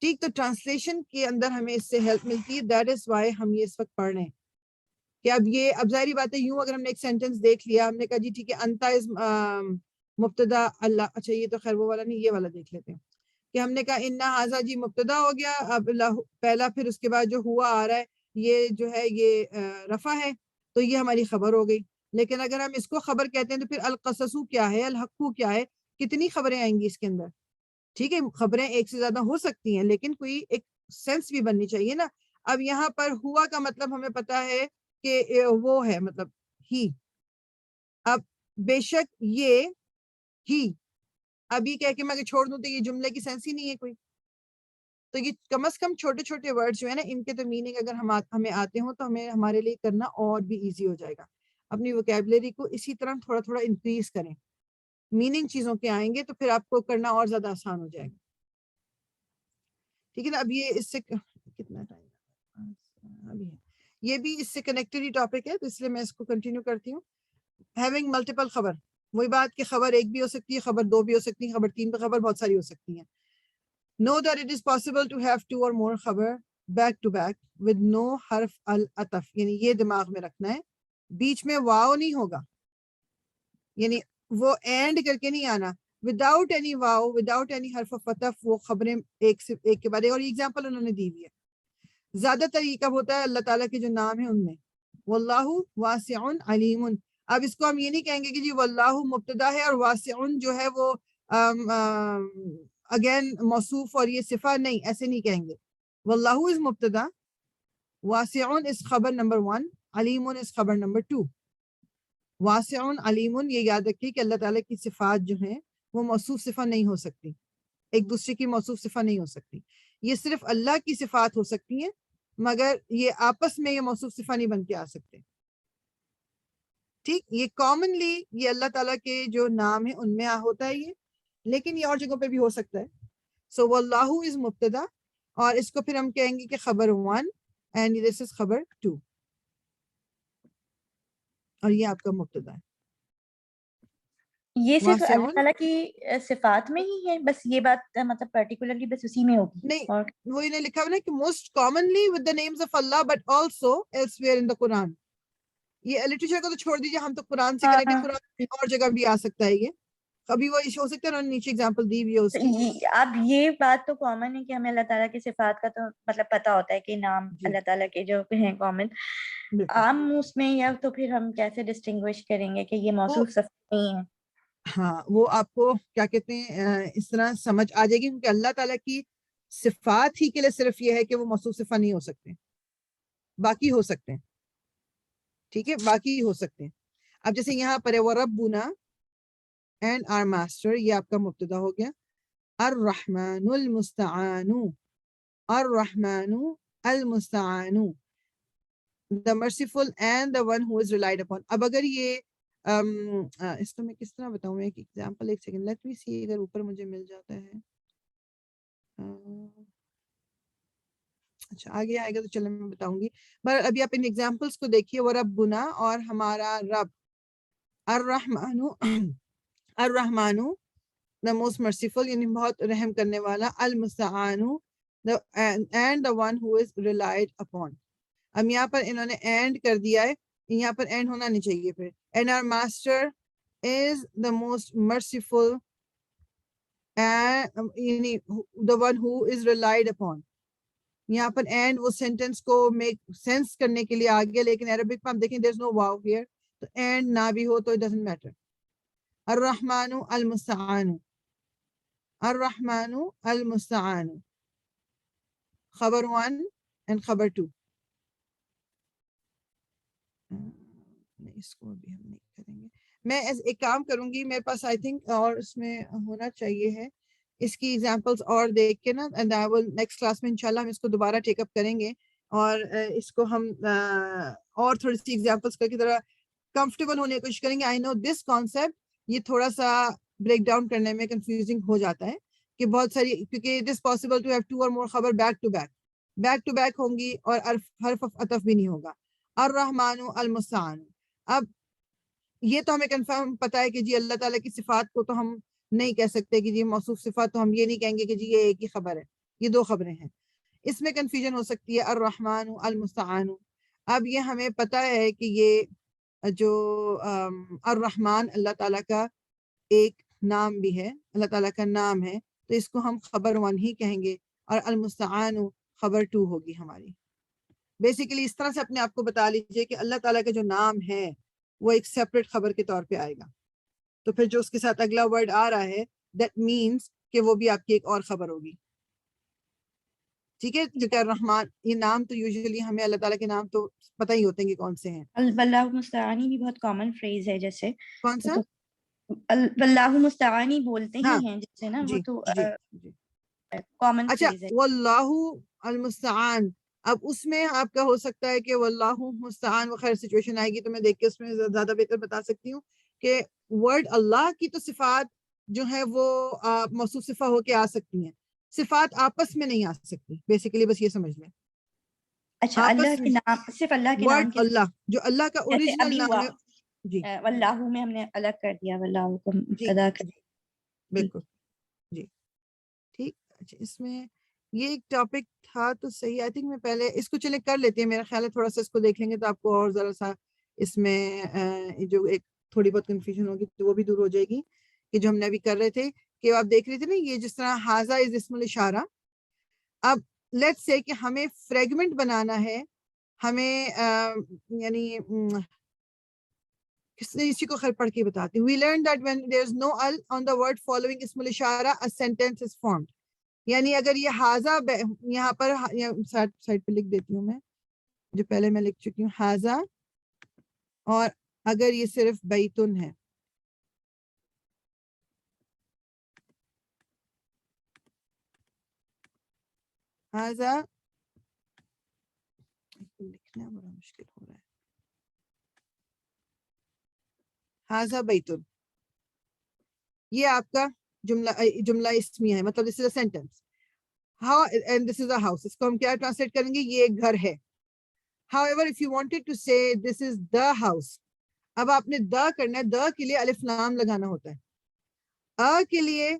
ٹھیک. تو ٹرانسلیشن کے اندر ہمیں اس سے ہیلپ ملتی ہے. دیٹ از وائی ہم یہ اس وقت پڑھ رہے ہیں کہ اب ظاہری بات ہے، یوں اگر ہم نے ایک سینٹنس دیکھ لیا، ہم نے کہا جی ٹھیک ہے انتا از مبتدا اللہ، اچھا یہ تو خیر وہ والا نہیں، یہ والا دیکھ لیتے ہیں کہ ہم نے کہا انا ہاذا جی مبتدا ہو گیا، اب پہلا، پھر اس کے بعد جو ہوا آ رہا ہے یہ جو ہے یہ رفع ہے، تو یہ ہماری خبر ہو گئی. لیکن اگر ہم اس کو خبر کہتے ہیں تو پھر القصص کیا ہے، الحق کیا ہے، کتنی خبریں آئیں گی اس کے اندر. ٹھیک ہے، خبریں ایک سے زیادہ ہو سکتی ہیں لیکن کوئی ایک سینس بھی بننی چاہیے نا. اب یہاں پر ہوا کا مطلب ہمیں پتا ہے کہ وہ ہے مطلب ہی. اب بے شک یہ ہی، ابھی کہہ کے میں اگر چھوڑ دوں تو یہ جملے کی سینس ہی نہیں ہے کوئی. تو یہ کم از کم چھوٹے چھوٹے ورڈ جو ہے نا، ان کے تو میننگ اگر ہمیں آتے ہوں تو ہمارے لیے کرنا اور بھی ایزی ہو جائے گا. اپنی ووکیبلری کو اسی طرح تھوڑا تھوڑا انکریز کریں، میننگ چیزوں کے آئیں گے تو پھر آپ کو کرنا اور زیادہ آسان ہو جائے گا. ٹھیک ہے نا. اب یہ اس سے کتنا ٹائم ابھی ہے، یہ بھی اس سے کنیکٹڈ ٹاپک ہے تو اس لیے میں اس کو کنٹینیو کرتی ہوں. ہیونگ ملٹیپل خبر، وہی بات کہ خبر ایک بھی ہو سکتی ہے, خبر دو بھی ہو سکتی ہے, خبر تین بھی, خبر بہت ساری ہو سکتی ہیں. Know that it is possible to have two or more خبر back to back with no حرف العطف, یعنی یہ دماغ میں رکھنا ہے, بیچ میں واو نہیں ہوگا, یعنی وہ اینڈ کر کے نہیں آنا, وداؤٹ اینی واو, وداؤٹ اینی حرف عطف وہ خبریں ایک سے ایک کے بعد ایک. اور یہ ایگزامپل انہوں نے دی ہوئی ہے. زیادہ تر یہ کب ہوتا ہے اللہ تعالیٰ کے جو نام ہیں ان میں, واللہ واسع علیم. اب اس کو ہم یہ نہیں کہیں گے کہ جی واللہ مبتدا ہے اور واسع جو ہے وہ اگین موصوف اور یہ صفہ, نہیں, ایسے نہیں کہیں گے. واللہ از مبتدا, واسع از خبر نمبر 1, علیم از خبر نمبر 2. واسع علیم, یہ یاد رکھیے کہ اللہ تعالیٰ کی صفات جو ہیں وہ موصوف صفہ نہیں ہو سکتی, ایک دوسرے کی موصوف صفہ نہیں ہو سکتی. یہ صرف اللہ کی صفات ہو سکتی ہیں, مگر یہ آپس میں یہ موصوف صفہ نہیں بن کے آ سکتے. ٹھیک, یہ کامنلی یہ اللہ تعالیٰ کے جو نام ہیں ان میں ہوتا ہے یہ, لیکن یہ اور جگہوں پہ بھی ہو سکتا ہے. سو واللہ از مبتدا, اور اس کو پھر ہم کہیں گے کہ خبر 1 اینڈ دس از خبر 2, اور یہ آپ کا مبتدا ہے. یہ صرف واسع اللہ تعالیٰ کی صفات میں ہی ہے, بس یہ بات مطلب پرٹیکولرلی بس اسی میں ہوگی. نہیں, اور وہ انہیں لکھا ہوا نا کہ most commonly with the names of Allah but also elsewhere in the Quran. یہ لٹریچر کو تو چھوڑ دیجیے, ہم تو قرآن سے کریں گے, قرآن اور جگہ بھی آ سکتا ہے. یہ کبھی وہ ایشو ہو سکتا ہے, انہوں نے نیچے ایگزامپل دی ہوئی ہے اس کی. اب یہ بات تو کامن ہے کہ ہمیں اللہ تعالیٰ کی صفات کا تو مطلب پتا ہوتا ہے کہ نام اللہ تعالیٰ کے جو ہیں کامن, عام اس میں, یا تو پھر ہم کیسے ڈسٹنگوش کریں گے کہ یہ موصوف صفت نہیں ہے. ہاں, وہ آپ کو کیا کہتے ہیں اس طرح سمجھ آ جائے گی, کیونکہ اللہ تعالیٰ کی صفات ہی کے لیے صرف یہ ہے کہ وہ موصوف صفہ نہیں ہو سکتے, باقی ہو سکتے ہیں. ٹھیک ہے, باقی ہو سکتے ہیں. اب جیسے یہاں پر ہے وَرَبُّنَا اینڈ آر ماسٹر, یہ آپ کا مبتدا ہو گیا. الرحمن المستعان, الرحمن المستعان, the merciful and the one who is relied upon. اب اگر یہ اس کو میں کس طرح بتاؤں, ایک ایگزامپل, ایک سیکنڈ, لیٹ می سی اگر اوپر مجھے مل جاتا ہے. اچھا آگے آئے گا تو چلیں میں بتاؤں گی, پر ابھی آپ ان ایگزامپلس کو دیکھیے. وَرَبُّنَا, اور ہمارا رب. الرحمن, الرحمن the most merciful, یعنی بہت رحم کرنے والا. المستعان and the one who is relied upon. اب یہاں پر انہوں نے اینڈ کر دیا ہے, یہاں پر اینڈ ہونا نہیں چاہیے پھر. And our master is the most merciful and the one who is relied upon. یہاں پر اینڈ وہ سینٹینس کو میک سینس کرنے کے لیے آگے, لیکن عربک میں ہم دیکھیں there's no wow here, تو اینڈ نہ بھی ہو تو it doesn't matter. الرحمن المستعان, الرحمن المستعان, خبر 1 and خبر 2. اس کو بھی ہم نہیں کریں گے. میں ایک کام کروں گی, میرے پاس آئی تھنک اور اس میں ہونا چاہیے ہے اس کی ایگزامپلس اور دیکھ کے نا, and I will next class میں انشاءاللہ ہم اس کو دوبارہ ٹیک اپ کریں گے, اور اس کو ہم اور تھوڑی سی ایگزامپلس کر کے ذرا کمفرٹیبل ہونے کی کوشش کریں گے. آئی نو دس کانسیپٹ یہ تھوڑا سا بریک ڈاؤن کرنے میں کنفیوزنگ ہو جاتا ہے کہ بہت ساری, کیونکہ it is possible to have 2 اور مور خبر بیک ٹو بیک ہوں گی, اور حرف عطف بھی نہیں ہوگا. الرحمن المستعان. اب یہ تو ہمیں کنفرم پتا ہے کہ جی اللہ تعالیٰ کی صفات کو تو ہم نہیں کہہ سکتے کہ جی موصوف صفات, تو ہم یہ نہیں کہیں گے کہ جی یہ ایک ہی خبر ہے, یہ 2 خبریں ہیں. اس میں کنفیوژن ہو سکتی ہے. الرحمن المستعان, اب یہ ہمیں پتا ہے کہ یہ جو الرحمن اللہ تعالیٰ کا ایک نام بھی ہے, اللہ تعالیٰ کا نام ہے, تو اس کو ہم خبر 1 ہی کہیں گے, اور المستعان خبر 2 ہوگی ہماری. بیسیکلی اس طرح سے اپنے آپ کو بتا لیجئے کہ اللہ تعالیٰ کا جو نام ہے وہ ایک سیپریٹ خبر کے طور پہ آئے گا, تو پھر جو اس کے ساتھ اگلا ورڈ آ رہا ہے دیٹ مینس کہ وہ بھی آپ کی ایک اور خبر ہوگی. ٹھیک ہے, کیونکہ الرحمن یہ نام تو یوزلی ہمیں اللہ تعالیٰ کے نام تو پتہ ہی ہوتے ہیں کہ کون سے ہیں. واللہ مستعانی بھی بہت کامن فریز ہے, جیسے کون سا واللہ مستعانی بولتے ہی ہیں جیسے نا, وہ تو کامن اچھا فریز ہے. واللہ المستعان, اب اس میں آپ کا ہو سکتا ہے کہ واللہ مستعان, وہ خیر سچویشن آئے گی تو میں دیکھ کے اس میں زیادہ بہتر بتا سکتی ہوں کہ ورڈ اللہ کی تو صفات جو ہے وہ موصوف صفہ ہو کے آ سکتی ہیں, صفات آپس میں نہیں آ سکتی. بیسیکلی بس یہ سمجھ لیں. اچھا اللہ کے نام, صرف اللہ کے نام ورڈ اللہ جو اللہ کا اوریجنل نام ہے, جی واللہو میں ہم نے الگ کر دیا، واللہو کو جی مبتدا کر جی بالکل جی ٹھیک. اچھا اس میں یہ ایک ٹاپک تھا تو صحیح، آئی تھنک میں پہلے اس کو چلے کر لیتے ہیں، میرا خیال ہے تھوڑا سا اس کو دیکھ لیں گے تو آپ کو اور ذرا سا اس میں جو ایک تھوڑی بہت کنفیوژن ہوگی تو وہ بھی دور ہو جائے گی، کہ جو ہم نے ابھی کر رہے تھے کہ آپ دیکھ رہے تھے نا یہ جس طرح حاضہ از اسم الاشارہ. اب لیٹس سے کہ ہمیں فریگمنٹ بنانا ہے، ہمیں یعنی اسی کو خیر پڑھ کے بتاتے ہیں. We learned that when there is no al on the word following اسم الاشارہ a sentence is formed. یعنی اگر یہ حاضہ یہاں پر سائڈ پہ لکھ دیتی ہوں میں جو پہلے میں لکھ چکی ہوں حاضہ، اور اگر یہ صرف بیتن ہے، حاضہ لکھنا بڑا مشکل ہو رہا ہے، حاضہ بیتن، یہ آپ کا جملہ اسمیہ ہے، مطلب this is a sentence. How and this is a house. اس کو ہم کیا ٹرانسلیٹ کریں گے؟ یہ ایک گھر ہے. However, if you wanted to say this is the house, اب آپ نے دا کرنا ہے، دا کے لیے الف لام لگانا ہوتا ہے. کے لیے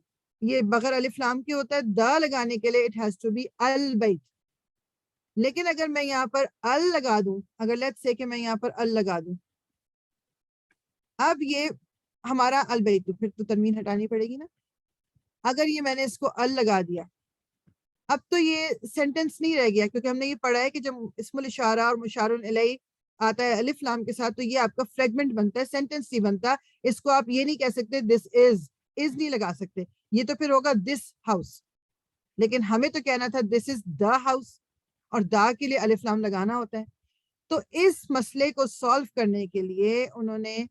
یہ بغیر الف لام کے ہوتا ہے، دا لگانے کے لیے it has to be البیت. لیکن اگر میں یہاں پر ال لگا دوں، اگر لیٹس سے کہ میں یہاں پر ال لگا دوں، اب یہ ہمارا البیت، پھر تو تنوین ہٹانی پڑے گی نا. اگر یہ میں نے اس کو ال لگا دیا، اب تو یہ سینٹنس نہیں رہ گیا، کیونکہ ہم نے یہ پڑھا ہے کہ جب اسم الاشارہ اور مشار الیہ آتا ہے الف لام کے ساتھ تو یہ آپ کا فریگمنٹ بنتا ہے، سینٹنس نہیں بنتا. اس کو آپ یہ نہیں کہہ سکتے دس از نہیں لگا سکتے، یہ تو پھر ہوگا دس ہاؤس. لیکن ہمیں تو کہنا تھا دس از دا ہاؤس، اور دا کے لیے الف لام لگانا ہوتا ہے. تو اس مسئلے کو سالو کرنے کے لیے انہوں نے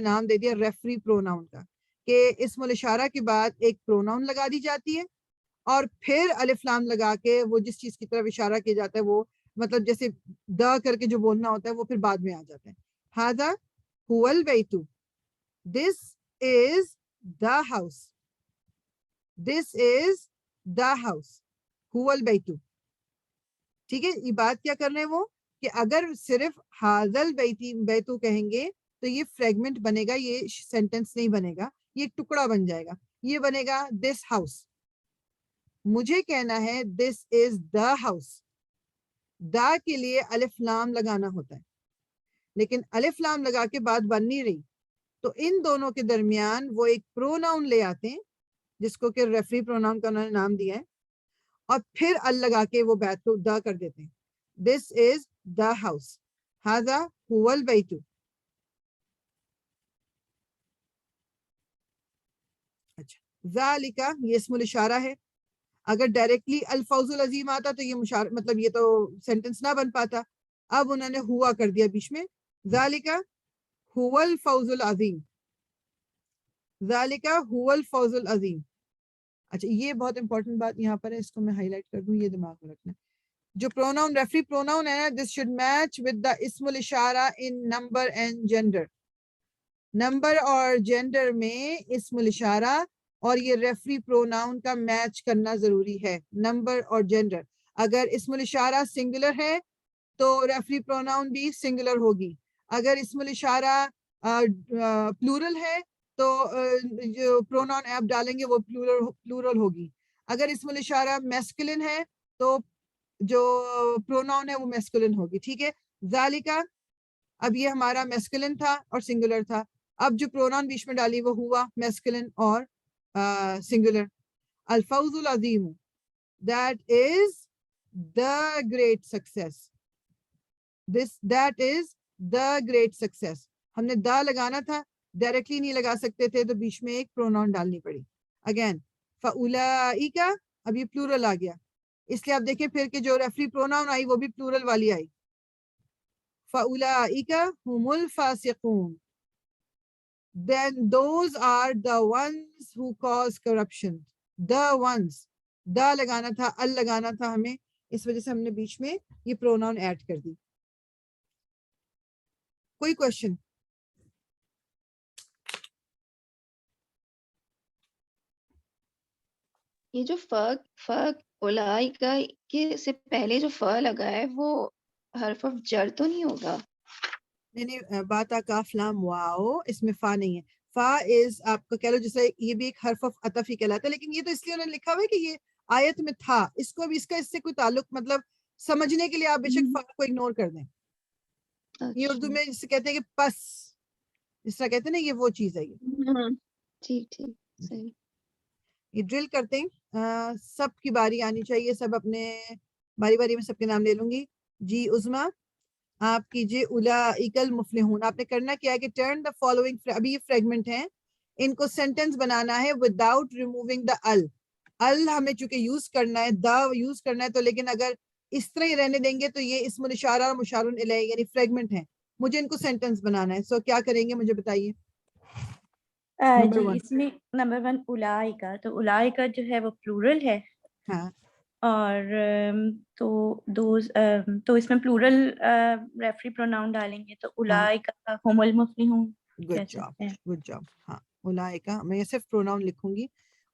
نام دے دیا ریفری پروناؤن کا، کہ اسم الاشارہ کے بعد ایک پروناؤن لگا دی جاتی ہے اور پھر الف لام لگا کے وہ جس چیز کی طرف اشارہ کیا جاتا ہے، وہ مطلب جیسے دا کر کے جو بولنا ہوتا ہے وہ پھر بعد میں آ جاتا ہے. ھذا ھو البیت، دس از the house, this is the house, ھو البیت. ٹھیک ہے، یہ بات کیا کر رہے ہیں وہ کہ اگر صرف ھذا البیت کہیں گے تو یہ فریگمنٹ بنے گا، یہ سینٹنس نہیں بنے گا، یہ ایک ٹکڑا بن جائے گا. یہ بنے گا دس ہاؤس. مجھے کہنا ہے دس از دا ہاؤس، دا کے لیے الف لام لگانا ہوتا ہے، لیکن الف لام لگا کے بات بن نہیں رہی. تو ان دونوں کے درمیان وہ ایک پروناؤن لے آتے ہیں جس کو کہ ریفری پروناؤن کا انہوں نے نام دیا ہے، اور پھر ال لگا کے وہ بات کو دا کر دیتے ہیں. دس از دا ہاؤس، ھذا ھو البیت. اچھا ذالک یہ اسم الاشارہ ہے. اگر ڈائریکٹلی الفوز العظیم آتا تو یہ مطلب یہ تو سینٹنس نہ بن پاتا. اب انہوں نے ہوا کر دیا بیچ میں، ذالک هو الفوز العظیم، ذالک هو الفوز العظیم. اچھا یہ بہت امپورٹنٹ بات یہاں پر ہے، اس کو میں ہائی لائٹ کر دوں، یہ دماغ میں رکھنا. جو پروناؤن ریفری پروناؤن ہے نا، this should match with the اسم الاشارہ ان نمبر اینڈ جینڈر. نمبر اور جینڈر میں اسم الاشارہ اور یہ ریفری پروناؤن کا میچ کرنا ضروری ہے. نمبر اور جینڈر، اگر اسم الاشارہ سنگولر ہے تو ریفری پروناؤن بھی سنگولر ہوگی. اگر اسم الاشارہ پلورل ہے تو جو پروناؤن آپ ڈالیں گے وہ پلورل ہوگی. اگر اسم الاشارہ میسکولن ہے تو جو پروناؤن ہے وہ میسکولن ہوگی. ٹھیک ہے، ذالکا اب یہ ہمارا میسکولن تھا اور سنگولر تھا، اب جو پروناؤن بیچ میں ڈالی وہ ہوا میسکولن اور singular. الفوز العظیم، that is the great success. That is the great success. ہم نے دا لگانا تھا، ڈائریکٹلی نہیں لگا سکتے تھے تو بیچ میں ایک پروناؤن ڈالنی پڑی. اگین فاولئک، اب یہ پلورل آ گیا، اس لیے آپ دیکھیں پھر کہ جو ریفری پروناؤن آئی وہ بھی پلورل والی آئی. فاولئک هم الفاسقون، then those are the ones who cause corruption. The ones، دا لگانا تھا، ال لگانا تھا ہمیں، اس وجہ سے ہم نے بیچ میں یہ پروناؤن ایڈ کر دی. کوئی کوشچن؟ یہ جو اولائی کا کہ سے پہلے جو ف لگا ہے وہ حرف آف جر تو نہیں ہوگا؟ نہیں باتا کاف لام واو اس میں فا نہیں ہے. فا از آپ کا کہہ لو جیسے یہ بھی ایک حرف عطف ہی کہلاتا ہے, لیکن یہ تو اس لیے انہوں نے لکھا ہوا ہے کہ یہ آیت میں تھا, اس کو بھی اس کا اس سے کوئی تعلق مطلب سمجھنے کے لیے آپ بے شک فا کو اگنور کر دیں. یہ اردو میں جسے کہتے ہیں کہ پس, جس طرح کہتے ہیں نا یہ وہ چیز ہے. یہ ٹھیک ٹھیک صحیح. یہ ڈرل کرتے ہیں, سب کی باری آنی چاہیے, سب اپنے باری باری میں سب کے نام لے لوں گی. جی عظما آپ کیجئے اولئک المفلحون. آپ نے کرنا کیا ہے کہ ٹرن دا فالوئنگ, ابھی یہ فریگمنٹ ہیں, ان کو سینٹنس بنانا ہے وداؤٹ ریموونگ دا ال ہمیں چونکہ یوز کرنا ہے, دا یوز کرنا ہے, تو لیکن اگر اس طرح ہی رہنے دیں گے تو یہ اسم الاشارہ اور مشار الیہ یعنی فریگمنٹ ہیں, مجھے ان کو سینٹنس بنانا ہے. سو کیا کریں گے مجھے بتائیے. جی اس میں نمبر 1 اولائکا, تو اولائکا جو ہے وہ پلورل ہے. ہاں اور تو اس میں پلورل ریفری پروناؤن ڈالیں گے تو اولائکا هم المفلحون. Good job good job. ہاں اولائکا, میں صرف پروناؤن لکھوں گی,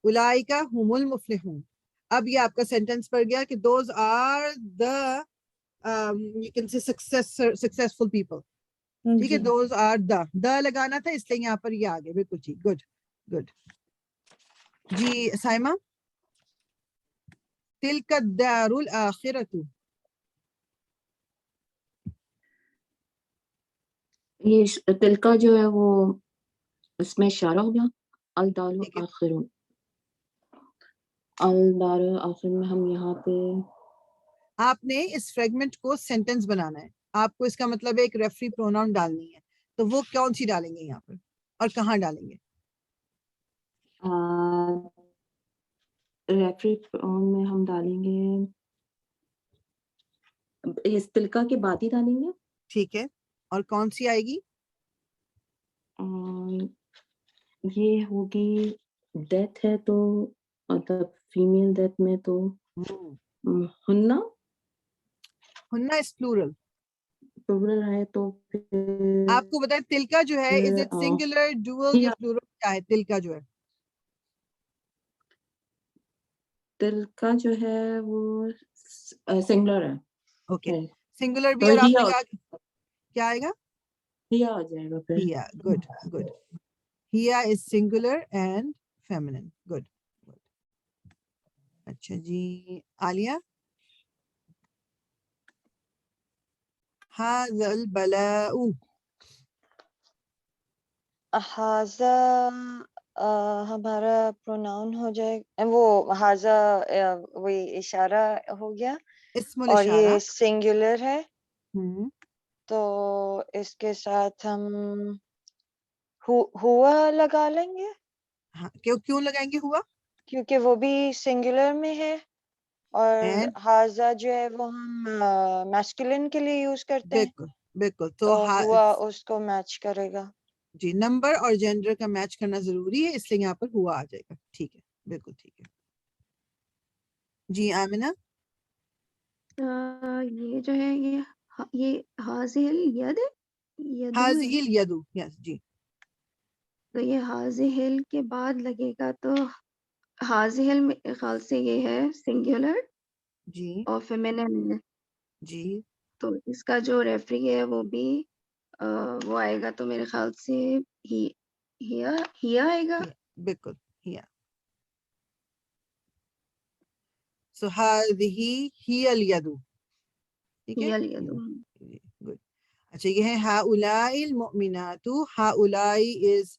اولائکا هم المفلحون. اب یہ آپ کا سینٹنس پڑ گیا کہ those are the you can say successful people. ٹھیک ہے, دوز آر دا لگانا تھا اس لیے یہاں پر یہ آگے. بالکل ٹھیک, گڈ گڈ. جی سائمہ تلک الدار الآخرۃ. یہ تلکا جو ہے وہ اس میں اشارہ ہو گیا. الدار آخر, الدار آخر میں ہم یہاں پہ آپ نے اس فریگمنٹ کو سینٹنس بنانا ہے. آپ کو اس کا مطلب ایک ریفری پروناؤن ڈالنی ہے, تو وہ کون سی ڈالیں گے یہاں پر اور کہاں ڈالیں گے؟ ریفری میں ہم ڈالیں گے اس تلکا کے بعد ہی ڈالیں گے. ٹھیک ہے, اور کون سی آئے گی؟ یہ ہوگی ڈیتھ ہے تو مطلب فیمیل ڈیتھ میں تو ہننا اس پلورل. پلورل ہے تو پھر آپ کو بتائیں تلکا جو ہے از اٹ سنگولر ڈوئل یا پلورل کیا ہے؟ تلکا جو ہے تلکا جو ہے وہ سنگولر ہے. اوکے سنگولر بھی. تو اور آپ نے ہیا کہا کیا آئے گا؟ ہیا آ جائے گا پھر. ہیا. Good good. ہیا is singular and feminine. Good. اچھا جی عالیہ. ھذا البلاء. ہاذا ہمارا پروناؤن ہو جائے, وہ ہاذا وہی اشارہ ہو گیا, اسم اور الاشارہ. یہ سنگولر ہے, ہوں تو اس کے ساتھ ہم ہوا لگا لیں گے. ہاں کیوں لگائیں گے ہوا؟ کیونکہ وہ بھی سنگولر میں ہے, اور اینڈ ہاذا جو ہے وہ ہم میسکولن کے لیے یوز کرتے ہیں, بالکل بالکل. تو ہوا اس کو میچ کرے گا. جی نمبر اور جینڈر کا میچ کرنا ضروری ہے, اس لیے یہاں پر ہوا آ جائے گا. ٹھیک ہے بالکل ٹھیک ہے. جی آمنہ. یہ جو ہے یہ حاضل ید یدو ہے, ھذہ الیدُ. یس جی. تو یہ حاضل کے بعد لگے گا, تو حاضل میرے خیال سے یہ ہے سنگولر جی اور فیمینن ہے, جی تو اس کا جو ریفری ہے وہ بھی وہ آئے گا, تو میرے خیال سے ہیا آئے گا. بالکل ہیا. سو ھذہ ہی الیدُ. ٹھیک ہے ہیا الیدو. گڈ. اچھا یہ ہے ہؤلاء المؤمنات. ہؤلاء از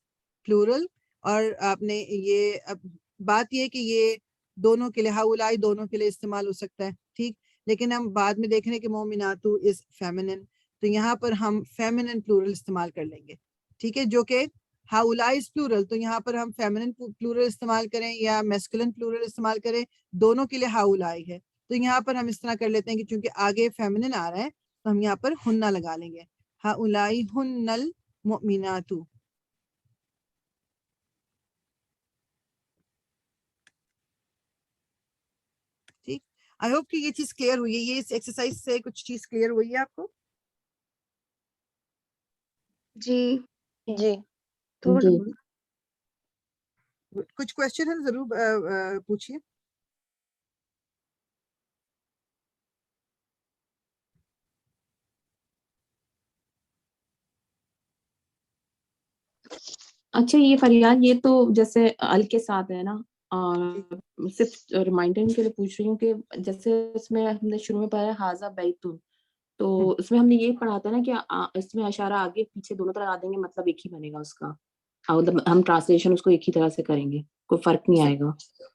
پلورل, اور آپ نے یہ اب بات یہ کہ یہ دونوں کے لیے ہؤلاء دونوں کے لیے استعمال ہو سکتا ہے. ٹھیک, لیکن ہم بعد میں دیکھ رہے ہیں کہ مومنات از فیمنن, تو یہاں پر ہم فیمنن پلورل استعمال کر لیں گے. ٹھیک ہے, جو کہ ہؤلاء از پلورل, تو یہاں پر ہم فیمنن پلورل استعمال کریں یا میسکولن پلورل استعمال کریں, دونوں کے لیے ہؤلاء ہے. تو یہاں پر ہم اس طرح کر لیتے ہیں کہ چونکہ آگے فیمنن آ رہا ہے تو ہم یہاں پر ہننا لگا لیں گے. ہؤلاء ہن المؤمنات. ٹھیک, آئی ہوپ کہ یہ چیز کلیئر ہوئی ہے. یہ اس ایکسرسائز سے کچھ چیز کلیئر ہوئی ہے آپ کو؟ جی جی تھوڑا جی. بہت. کچھ کوشچن ہے ضرور پوچھیے. اچھا یہ فریال یہ تو جیسے ال کے ساتھ ہے نا، اور صرف ریمائنڈر کے لیے پوچھ رہی ہوں کہ جیسے اس میں ہم نے شروع میں پڑھا ہے حاذا بیتن، تو اس میں ہم نے یہ پڑھا تھا نا کہ اس میں اشارہ آگے پیچھے دونوں طرح دیں گے، مطلب ایک ہی بنے گا اس کا، ہم ٹرانسلیشن اس کو ایک ہی طرح سے کریں گے، کوئی فرق نہیں آئے گا.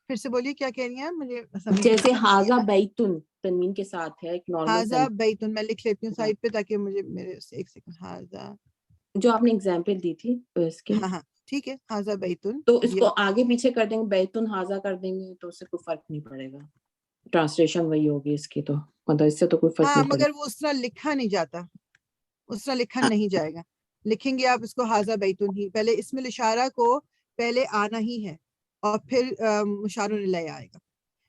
پھر سے بولیے کیا کہہ رہی ہیں مجھے جیسے حاذا بیتن تنوین کے ساتھ ہے ایک نارمل حاذا بیتن، میں لکھ لیتی ہوں سائڈ پہ تاکہ مجھے میرے سے ایک سیکنڈ. حاذا، جو آپ نے اگزامپل دی تھی اس کے، ہاں ٹھیک ہے، حاذا بیتن، تو اس کو آگے پیچھے کر دیں گے، بیتن حاذا کر دیں گے تو اس سے کوئی فرق نہیں پڑے گا، ٹرانسلیشن وہی ہوگی اس کی، تو مطلب اس سے تو کوئی فرق ہاں نہیں پڑے مگر وہ اس طرح لکھا نہیں جاتا، اس طرح لکھا نہیں جائے گا. لکھیں گے آپ اس کو حاذا بیتن ہی، پہلے اسم الاشارہ کو پہلے آنا ہی ہے اور پھر مشار الیہ آئے گا.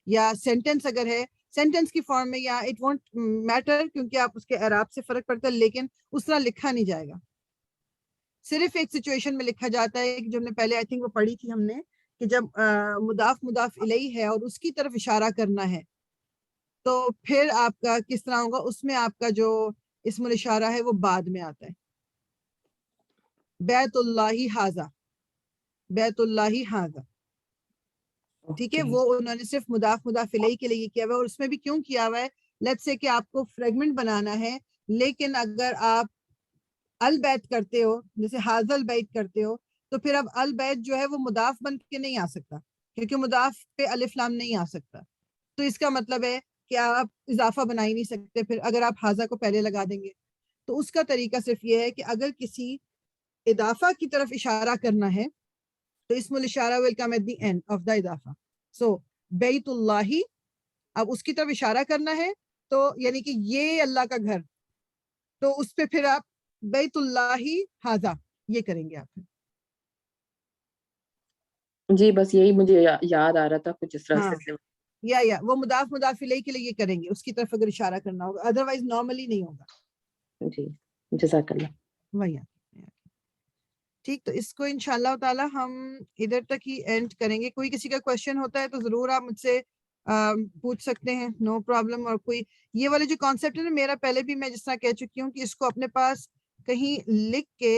یا سینٹینس اگر ہے سینٹینس کی فارم میں، یا اٹ وونٹ میٹر کیونکہ آپ اس کے اعراب سے فرق پڑتا ہے، لیکن اس طرح لکھا نہیں جائے گا. صرف ایک سچویشن میں لکھا جاتا ہے جو ہم نے پہلے آئی تھنک وہ پڑھی تھی ہم نے، کہ جب مضاف الیہ ہے اور اس کی طرف اشارہ کرنا ہے تو پھر آپ کا کس طرح ہوگا، اس میں آپ کا جو اسم الاشارہ ہے وہ بعد میں آتا ہے. بیت اللہ حاذا، بیت اللہ حاذا، ٹھیک ہے. وہ انہوں نے صرف مضاف الیہ کے لیے کیا ہوا ہے، اور اس میں بھی کیوں کیا ہوا ہے، لیٹس سے کہ آپ کو فریگمنٹ بنانا ہے، لیکن اگر آپ البیت کرتے ہو، جیسے حاذا البیت کرتے ہو، تو پھر اب البیت جو ہے وہ مضاف بن کے نہیں آ سکتا، کیونکہ مضاف پہ الف لام نہیں آ سکتا. تو اس کا مطلب ہے کہ آپ اضافہ بنا ہی نہیں سکتے پھر اگر آپ حاذا کو پہلے لگا دیں گے. تو اس کا طریقہ صرف یہ ہے کہ اگر کسی اضافہ کی طرف اشارہ کرنا ہے تو اسم الاشارہ will come at the end of the اضافہ. سو بیت اللہ، اب اس کی طرف اشارہ کرنا ہے تو یعنی کہ یہ اللہ کا گھر، تو اس پہ پھر آپ بیت اللہ حاذا یہ کریں گے آپ. جی بس یہی مجھے یاد آ رہا تھا کچھ اس طرح ہاں سے. یا وہ مضاف الیہ کے لیے یہ کریں گے، اس کی طرف اگر اشارہ کرنا ہوگا، ادروائز نارملی نہیں ہوگا. جی جزاک اللہ. وہی ٹھیک. تو اس کو انشاءاللہ تعالی ہم ادھر تک ہی اینڈ کریں گے. کوئی کسی کا کویشچن ہوتا ہے تو ضرور آپ مجھ سے پوچھ سکتے ہیں، نو پرابلم. اور کوئی یہ والے جو کانسیپٹ ہے نا، میرا پہلے بھی میں جس طرح کہہ چکی ہوں کہ اس کو اپنے پاس کہیں لکھ کے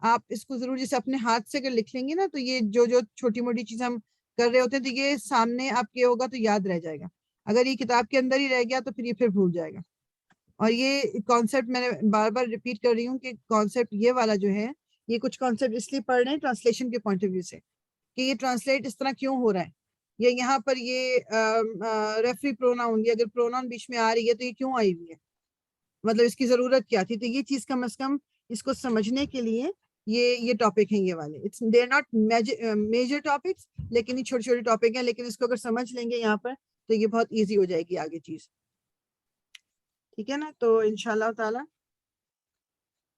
آپ اس کو ضرور جیسے اپنے ہاتھ سے اگر لکھ لیں گے نا، تو یہ جو چھوٹی موٹی چیزیں ہم کر رہے ہوتے ہیں تو یہ سامنے آپ کے ہوگا تو یاد رہ جائے گا. اگر یہ کتاب کے اندر ہی رہ گیا تو پھر بھول جائے گا. اور یہ کانسیپٹ میں نے بار بار ریپیٹ کر رہی ہوں کہ کانسیپٹ یہ والا جو ہے، یہ کچھ کانسیپٹ اس لیے پڑھ رہے ہیں ٹرانسلیشن کے پوائنٹ آف ویو سے کہ یہ ٹرانسلیٹ اس طرح کیوں ہو رہا ہے، یا یہاں پر یہ ریفری پروناؤن، یہ اگر پروناؤن بیچ میں آ رہی ہے تو یہ کیوں آئی ہوئی ہے، مطلب اس کی ضرورت کیا تھی. تو یہ چیز کم از کم اس کو سمجھنے کے لیے یہ ٹاپک ہیں یہ والے. They are not major topics, لیکن یہ چھوٹے چھوٹے ٹاپک ہیں، لیکن اس کو اگر سمجھ لیں گے یہاں پر تو یہ بہت ایزی ہو جائے گی آگے چیز. ٹھیک ہے نا. تو انشاءاللہ تعالی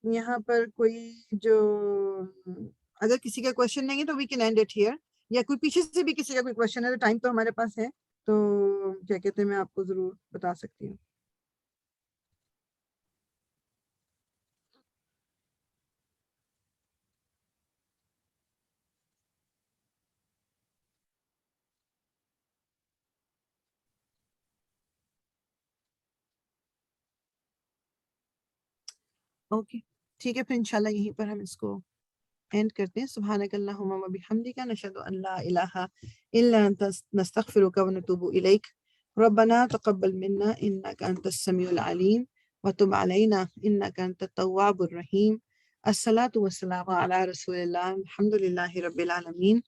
یہاں پر کوئی جو اگر کسی کا کویشچن نہیں ہے تو we can end it here, یا کوئی پیچھے سے بھی کسی کا کوئی کویشچن ہے تو ٹائم تو ہمارے پاس ہے، تو کیا کہتے ہیں میں آپ کو ضرور بتا سکتی ہوں. اوکے ٹھیک ہے. پھر انشاءاللہ یہیں پر ہم اس کو اینڈ کرتے ہیں. سبحانک اللہم و بحمدک، نشہد ان لا الہ الا انت، نستغفرک و نتوب الیک. ربنا تقبل منا انک انت السمیع العلیم وتب علینا انک انت التواب الرحیم. الصلاۃ والسلام علی رسول اللہ، الحمد للہ رب العالمین.